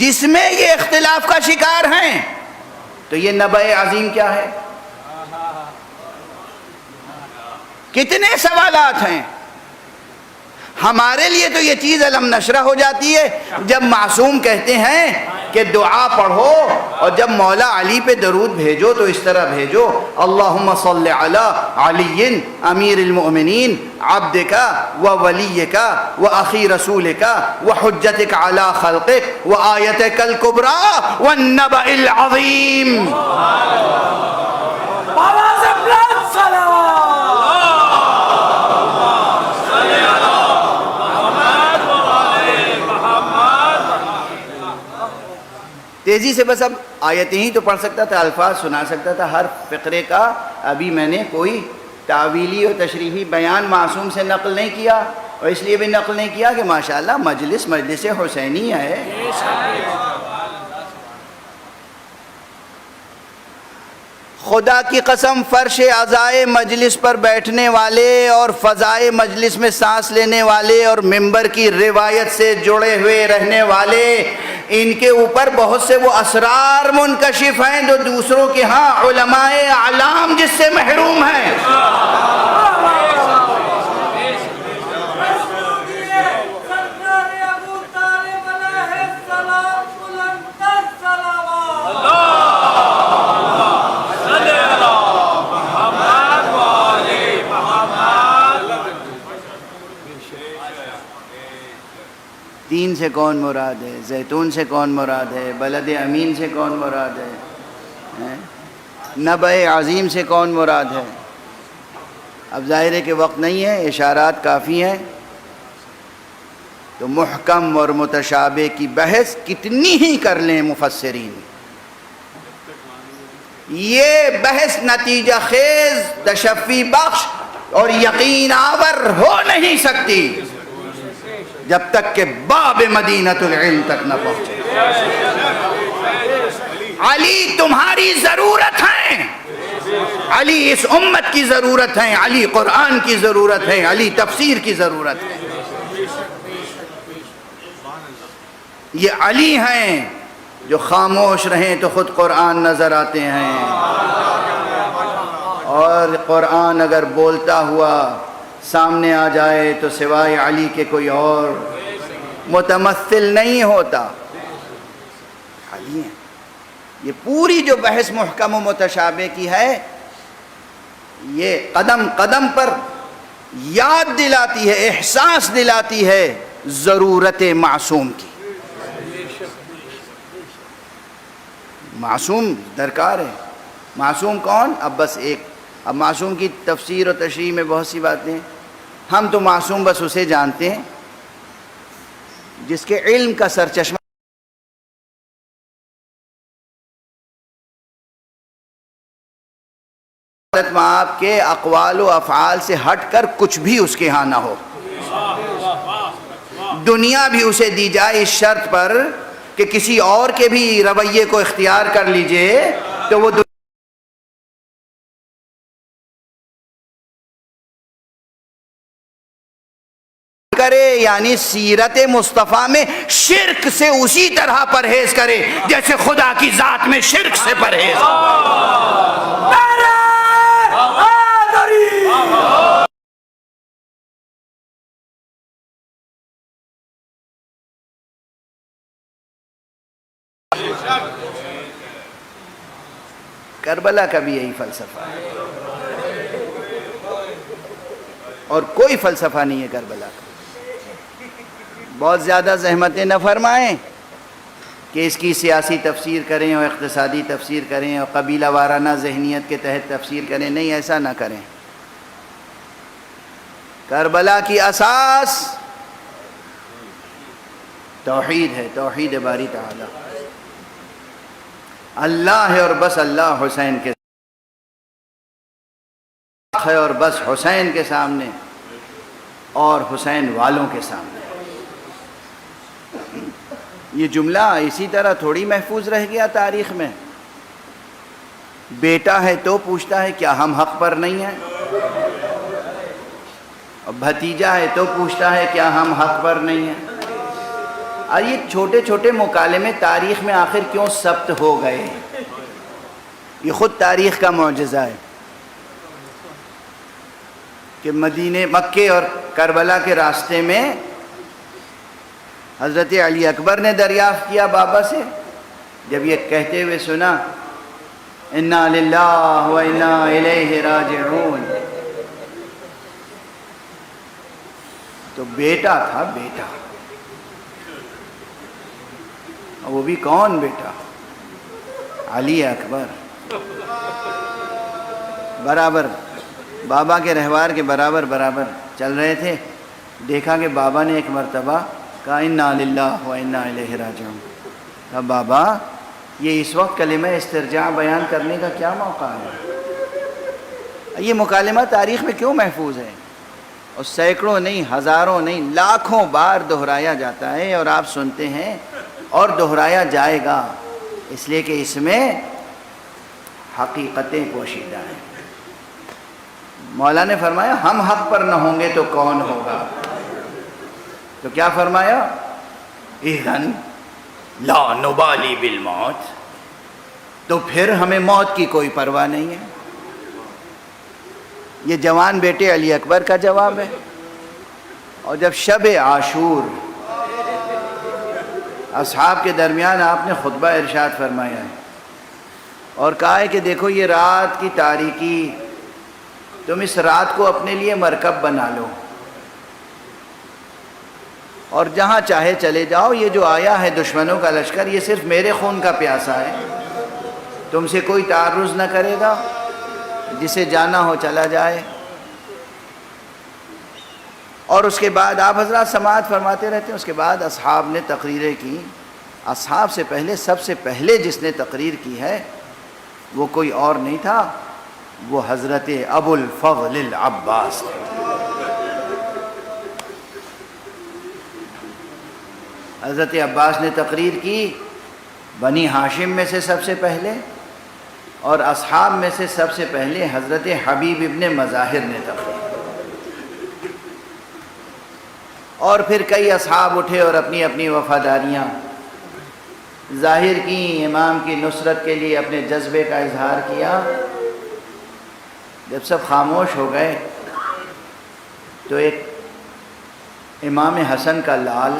جس میں یہ اختلاف کا شکار ہیں؟ تو یہ نبأ عظیم کیا ہے؟ کتنے سوالات ہیں۔ ہمارے لیے تو یہ چیز علم نشرہ ہو جاتی ہے جب معصوم کہتے ہیں کہ دعا پڑھو، اور جب مولا علی پہ درود بھیجو تو اس طرح بھیجو اللہم صلی علی علی امیر المؤمنین عبدک و ولیک و اخی رسولک و حجتک علی خلقک و آیتک الکبریٰ والنبأ العظیم۔ تیزی سے بس اب آیتیں ہی تو پڑھ سکتا تھا، الفاظ سنا سکتا تھا، ہر فقرے کا ابھی میں نے کوئی تعویلی اور تشریحی بیان معصوم سے نقل نہیں کیا، اور اس لیے بھی نقل نہیں کیا کہ ماشاءاللہ مجلس حسینی ہے۔ خدا کی قسم فرش عزائے مجلس پر بیٹھنے والے اور فضائے مجلس میں سانس لینے والے اور ممبر کی روایت سے جڑے ہوئے رہنے والے، ان کے اوپر بہت سے وہ اسرار منکشف ہیں جو دوسروں کے ہاں علماء اعلام جس سے محروم ہیں۔ تین سے کون مراد ہے، زیتون سے کون مراد ہے، بلد امین سے کون مراد ہے، نبأ عظیم سے کون مراد ہے؟ اب ظاہر ہے کہ وقت نہیں ہے، اشارات کافی ہیں، تو محکم اور متشابہ کی بحث کتنی ہی کر لیں مفسرین، یہ بحث نتیجہ خیز، تشفی بخش اور یقین آور ہو نہیں سکتی جب تک کہ باب مدینۃ العلم تک نہ پہنچے۔ علی تمہاری ضرورت ہیں، علی اس امت کی ضرورت ہے، علی قرآن کی ضرورت ہے، علی تفسیر کی ضرورت ہے۔ یہ علی ہیں جو خاموش رہیں تو خود قرآن نظر آتے ہیں، اور قرآن اگر بولتا ہوا سامنے آ جائے تو سوائے علی کے کوئی اور متمثل نہیں ہوتا۔ علی ہیں۔ یہ پوری جو بحث محکم و متشابہ کی ہے، یہ قدم قدم پر یاد دلاتی ہے، احساس دلاتی ہے ضرورت معصوم کی۔ معصوم درکار ہے۔ معصوم کون؟ اب بس ایک، اب معصوم کی تفسیر و تشریح میں بہت سی باتیں ہیں۔ ہم تو معصوم بس اسے جانتے ہیں جس کے علم کا سرچشمہ حضرت آپ کے اقوال و افعال سے ہٹ کر کچھ بھی اس کے ہاں نہ ہو۔ دنیا بھی اسے دی جائے اس شرط پر کہ کسی اور کے بھی رویے کو اختیار کر لیجئے تو وہ کرے، یعنی سیرت مصطفیٰ میں شرک سے اسی طرح پرہیز کرے جیسے خدا کی ذات میں شرک سے پرہیز۔ کربلا کا بھی یہی فلسفہ ہے، اور کوئی فلسفہ نہیں ہے کربلا کا۔ بہت زیادہ زحمتیں نہ فرمائیں کہ اس کی سیاسی تفسیر کریں اور اقتصادی تفسیر کریں اور قبیلہ وارانہ ذہنیت کے تحت تفسیر کریں، نہیں، ایسا نہ کریں۔ کربلا کی اساس توحید ہے، توحید باری تعالی۔ اللہ ہے اور بس اللہ حسین کے ہے، اور بس حسین کے سامنے اور حسین والوں کے سامنے۔ یہ جملہ اسی طرح تھوڑی محفوظ رہ گیا تاریخ میں۔ بیٹا ہے تو پوچھتا ہے کیا ہم حق پر نہیں ہیں، اور بھتیجا ہے تو پوچھتا ہے کیا ہم حق پر نہیں ہیں۔ اور یہ چھوٹے چھوٹے مکالمے تاریخ میں آخر کیوں ثبت ہو گئے؟ یہ خود تاریخ کا معجزہ ہے کہ مدینے، مکے اور کربلا کے راستے میں حضرت علی اکبر نے دریافت کیا بابا سے، جب یہ کہتے ہوئے سنا انا للہ و انا الیہ راجعون، تو بیٹا تھا، بیٹا، وہ بھی کون بیٹا؟ علی اکبر، برابر بابا کے رہوار کے برابر برابر چل رہے تھے۔ دیکھا کہ بابا نے ایک مرتبہ کہا انا للہ و انا الیہ راجعون۔ کہا بابا یہ اس وقت کلمہ استرجاع بیان کرنے کا کیا موقع ہے؟ یہ مکالمہ تاریخ میں کیوں محفوظ ہے؟ اور سینکڑوں نہیں، ہزاروں نہیں، لاکھوں بار دہرایا جاتا ہے، اور آپ سنتے ہیں اور دہرایا جائے گا، اس لیے کہ اس میں حقیقتیں پوشیدہ ہیں۔ مولا نے فرمایا ہم حق پر نہ ہوں گے تو کون ہوگا؟ تو کیا فرمایا؟ اذن لا نبالی بالموت، تو پھر ہمیں موت کی کوئی پرواہ نہیں ہے۔ یہ جوان بیٹے علی اکبر کا جواب ہے۔ اور جب شب عاشور اصحاب کے درمیان آپ نے خطبہ ارشاد فرمایا ہے اور کہا ہے کہ دیکھو یہ رات کی تاریکی، تم اس رات کو اپنے لیے مرکب بنا لو اور جہاں چاہے چلے جاؤ، یہ جو آیا ہے دشمنوں کا لشکر یہ صرف میرے خون کا پیاسا ہے، تم سے کوئی تعرض نہ کرے گا، جسے جانا ہو چلا جائے۔ اور اس کے بعد آپ حضرات سماعت فرماتے رہتے ہیں۔ اس کے بعد اصحاب نے تقریریں کی۔ اصحاب سے پہلے، سب سے پہلے جس نے تقریر کی ہے وہ کوئی اور نہیں تھا، وہ حضرت ابو الفضل العباس تھے۔ حضرت عباس نے تقریر کی، بنی ہاشم میں سے سب سے پہلے، اور اصحاب میں سے سب سے پہلے حضرت حبیب ابن مظاہر نے تقریر، اور پھر کئی اصحاب اٹھے اور اپنی اپنی وفاداریاں ظاہر کی، امام کی نصرت کے لیے اپنے جذبے کا اظہار کیا۔ جب سب خاموش ہو گئے تو ایک امام حسن کا لال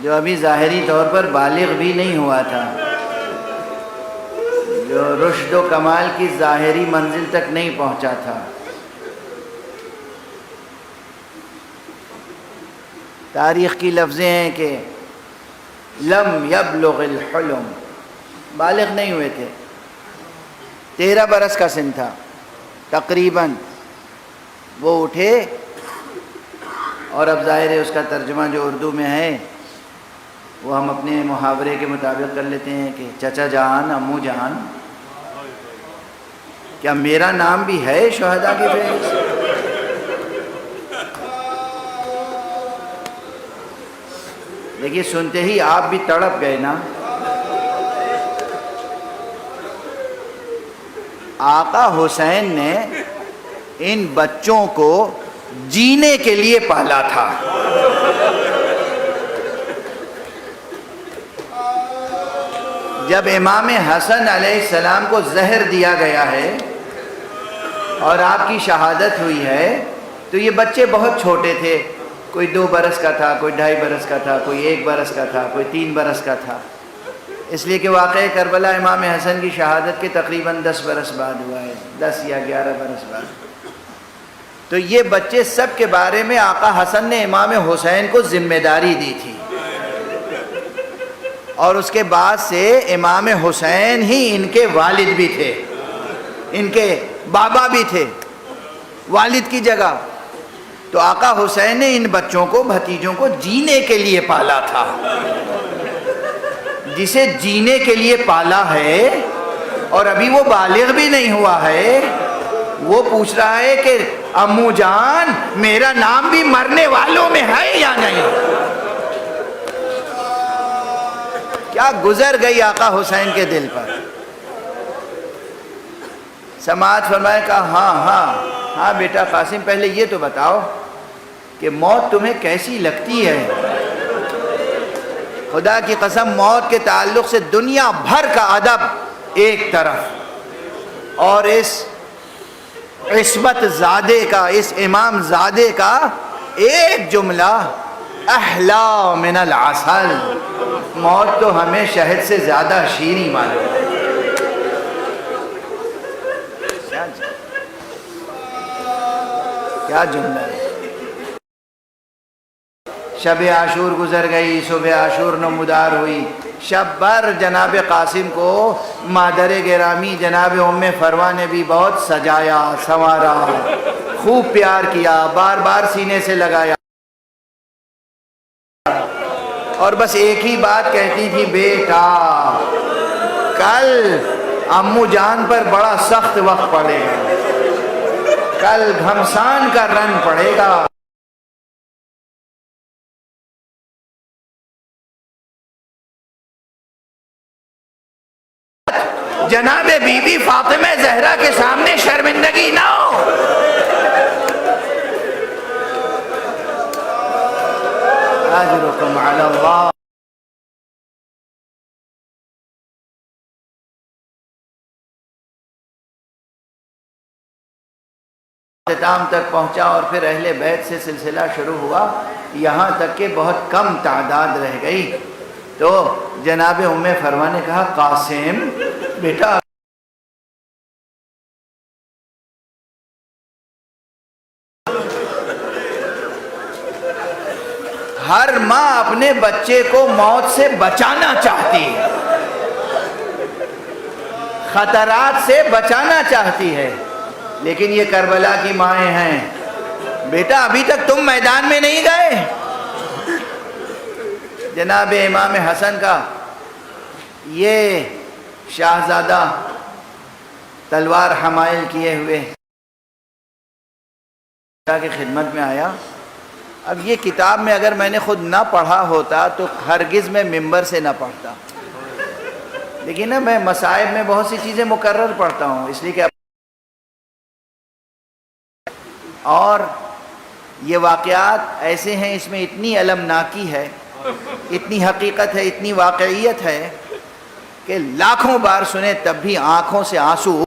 جو ابھی ظاہری طور پر بالغ بھی نہیں ہوا تھا، جو رشد و کمال کی ظاہری منزل تک نہیں پہنچا تھا، تاریخ کی لفظیں ہیں کہ لم یبلغ الحلم، بالغ نہیں ہوئے تھے، 13 برس کا سن تھا تقریباً۔ وہ اٹھے اور اب ظاہر ہے اس کا ترجمہ جو اردو میں ہے وہ ہم اپنے محاورے کے مطابق کر لیتے ہیں کہ چچا جان، امو جان، کیا میرا نام بھی ہے شہداء کی فہرست؟ دیکھیے سنتے ہی آپ بھی تڑپ گئے نا۔ آقا حسین نے ان بچوں کو جینے کے لیے پالا تھا۔ جب امام حسن علیہ السلام کو زہر دیا گیا ہے اور آپ کی شہادت ہوئی ہے تو یہ بچے بہت چھوٹے تھے، کوئی 2 برس کا تھا، کوئی 2.5 برس کا تھا، کوئی 1 برس کا تھا، کوئی 3 برس کا تھا، اس لیے کہ واقعہ کربلا امام حسن کی شہادت کے تقریباً 10 برس بعد ہوا ہے، 10 یا 11 برس بعد۔ تو یہ بچے سب کے بارے میں آقا حسن نے امام حسین کو ذمہ داری دی تھی، اور اس کے بعد سے امام حسین ہی ان کے والد بھی تھے، ان کے بابا بھی تھے، والد کی جگہ۔ تو آقا حسین نے ان بچوں کو، بھتیجوں کو جینے کے لیے پالا تھا۔ جسے جینے کے لیے پالا ہے اور ابھی وہ بالغ بھی نہیں ہوا ہے، وہ پوچھ رہا ہے کہ امو جان میرا نام بھی مرنے والوں میں ہے یا نہیں؟ کیا گزر گئی آقا حسین کے دل پر؟ سماعت فرمائے، کہا ہاں بیٹا قاسم، پہلے یہ تو بتاؤ کہ موت تمہیں کیسی لگتی ہے؟ خدا کی قسم موت کے تعلق سے دنیا بھر کا ادب ایک طرف، اور اس عصمت زادے کا، اس امام زادے کا ایک جملہ، احلا من العسل، موت تو ہمیں شہد سے زیادہ شیریں معلوم ہے۔ کیا جملہ ہے! شب عاشور گزر گئی، صبح عاشور نمودار ہوئی، شب بھر جناب قاسم کو مادر گرامی جناب ام فروا نے بھی بہت سجایا، سنوارا، خوب پیار کیا، بار بار سینے سے لگایا، اور بس ایک ہی بات کہتی تھی، بیٹا کل امو جان پر بڑا سخت وقت پڑے گا، کل گھمسان کا رن پڑے گا۔ جناب بی بی فاطمہ زہرا کے سامنے شرمندگی نہ ہو۔ اجرکم علی اللہ۔ اختتام تک پہنچا اور پھر اہل بیت سے سلسلہ شروع ہوا، یہاں تک کہ بہت کم تعداد رہ گئی۔ تو جناب ام فروا نے کہا، قاسم بیٹا ہر ماں اپنے بچے کو موت سے بچانا چاہتی ہے، خطرات سے بچانا چاہتی ہے، لیکن یہ کربلا کی مائیں ہیں، بیٹا ابھی تک تم میدان میں نہیں گئے۔ جناب امام حسن کا یہ شاہزادہ تلوار حمائل کیے ہوئے کی خدمت میں آیا۔ اب یہ کتاب میں اگر میں نے خود نہ پڑھا ہوتا تو ہرگز میں ممبر سے نہ پڑھتا، لیکن نا میں مصائب میں بہت سی چیزیں مکرر پڑھتا ہوں، اس لیے کہ اور یہ واقعات ایسے ہیں، اس میں اتنی المناکی ہے، اتنی حقیقت ہے، اتنی واقعیت ہے کہ لاکھوں بار سنے تب بھی آنکھوں سے آنسو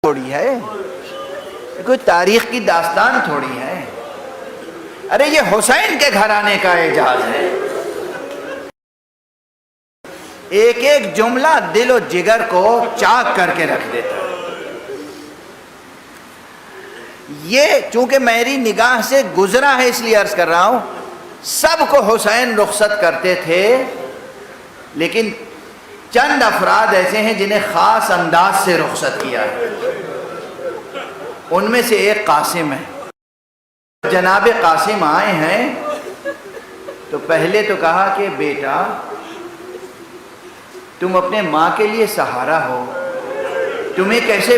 تھوڑی ہے، کوئی تاریخ کی داستان تھوڑی ہے، ارے یہ حسین کے گھرانے کا اعجاز ہے۔ ایک ایک جملہ دل و جگر کو چاک کر کے رکھ دیتا ہے۔ یہ چونکہ میری نگاہ سے گزرا ہے اس لیے عرض کر رہا ہوں، سب کو حسین رخصت کرتے تھے، لیکن چند افراد ایسے ہیں جنہیں خاص انداز سے رخصت کیا ہے، ان میں سے ایک قاسم ہے۔ جناب قاسم آئے ہیں تو پہلے تو کہا کہ بیٹا تم اپنے ماں کے لیے سہارا ہو، تمہیں کیسے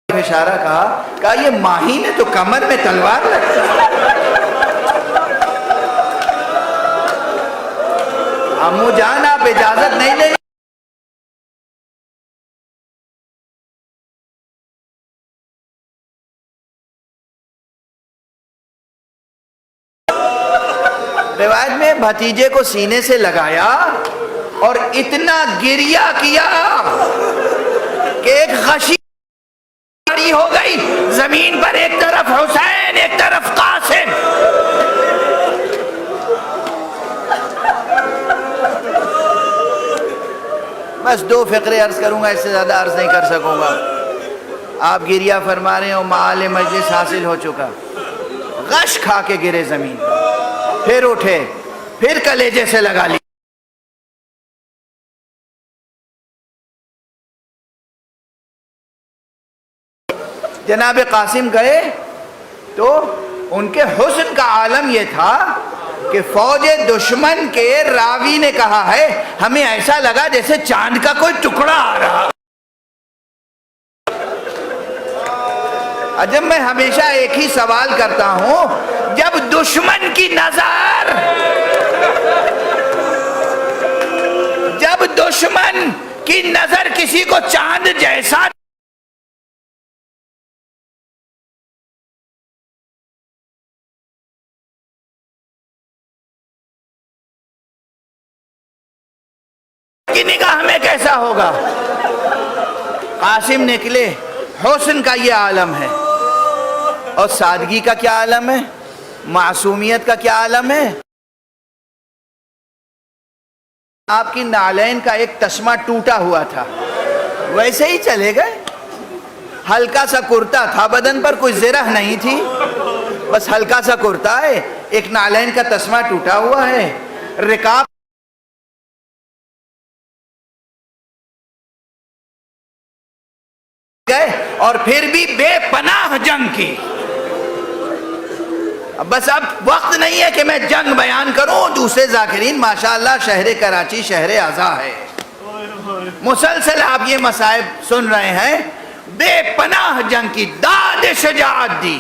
اشارہ کہا یہ ماہی نے تو کمر میں تلوار رکھا، امو جان آپ اجازت نہیں لیں، روایت میں بھتیجے کو سینے سے لگایا اور اتنا گریہ کیا کہ ایک غشی ہو گئی زمین پر، ایک طرف حسین ایک طرف قاسم۔ بس 2 فقرے عرض کروں گا، اس سے زیادہ عرض نہیں کر سکوں گا، آپ گریہ فرما رہے ہو، معال مجلس حاصل ہو چکا، غش کھا کے گرے زمین پر، پھر اٹھے، پھر کلیجے سے لگا لی۔ جناب قاسم گئے تو ان کے حسن کا عالم یہ تھا کہ فوج دشمن کے راوی نے کہا ہے ہمیں ایسا لگا جیسے چاند کا کوئی ٹکڑا آ رہا۔ جب میں ہمیشہ ایک ہی سوال کرتا ہوں، جب دشمن کی نظر، جب دشمن کی نظر کسی کو چاند جیسا کی نگاہ میں کیسا ہوگا؟ قاسم نکلے، حسن کا یہ عالم ہے، اور سادگی کا کیا عالم ہے، معصومیت کا کیا عالم ہے۔ آپ کی نالین کا ایک تسمہ ٹوٹا ہوا تھا، ویسے ہی چلے گئے، ہلکا سا کرتا تھا، بدن پر کوئی زرہ نہیں تھی، بس ہلکا سا کرتا ہے، ایک نالین کا تسمہ ٹوٹا ہوا ہے، رکاب گئے، اور پھر بھی بے پناہ جنگ کی۔ بس اب وقت نہیں ہے کہ میں جنگ بیان کروں، دوسرے ذاکرین ماشاءاللہ شہر کراچی شہر اعزاز ہے، مسلسل آپ یہ مصائب سن رہے ہیں، بے پناہ جنگ کی، داد شجاعت دی،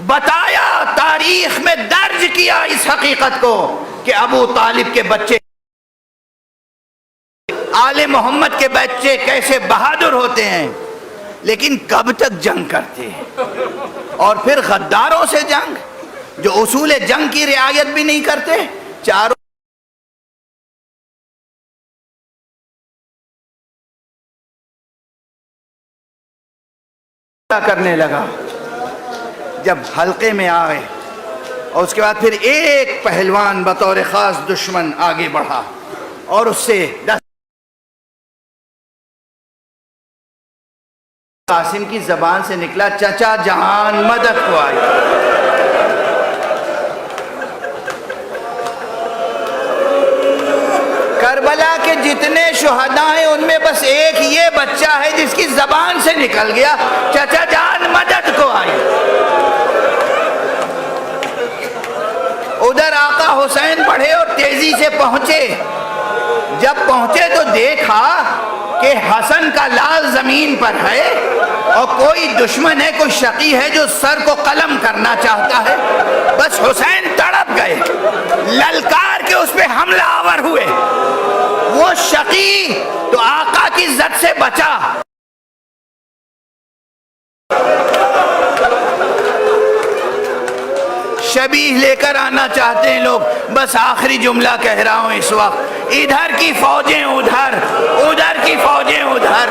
بتایا، تاریخ میں درج کیا اس حقیقت کو کہ ابو طالب کے بچے، آل محمد کے بچے کیسے بہادر ہوتے ہیں، لیکن کب تک جنگ کرتے ہیں، اور پھر غداروں سے جنگ، جو اصول جنگ کی رعایت بھی نہیں کرتے، چاروں کرنے لگا۔ جب حلقے میں آئے اور اس کے بعد پھر ایک پہلوان بطور خاص دشمن آگے بڑھا اور اس سے قاسم کی زبان سے نکلا، چچا جان مدد کو آئی۔ کربلا کے جتنے شہداء ہیں ان میں بس ایک یہ بچہ ہے جس کی زبان سے نکل گیا، چچا جان مدد کو آئی۔ ادھر آقا حسین بڑھے اور تیزی سے پہنچے، جب پہنچے تو دیکھا کہ حسن کا لال زمین پر ہے اور کوئی دشمن ہے، کوئی شقی ہے جو سر کو قلم کرنا چاہتا ہے۔ بس حسین تڑپ گئے، للکار کے اس پہ حملہ آور ہوئے، وہ شقی تو آقا کی عزت سے بچا. شبیہ لے کر آنا چاہتے ہیں لوگ. بس آخری جملہ کہہ رہا ہوں اس وقت. ادھر کی فوجیں ادھر, ادھر کی فوجیں ادھر.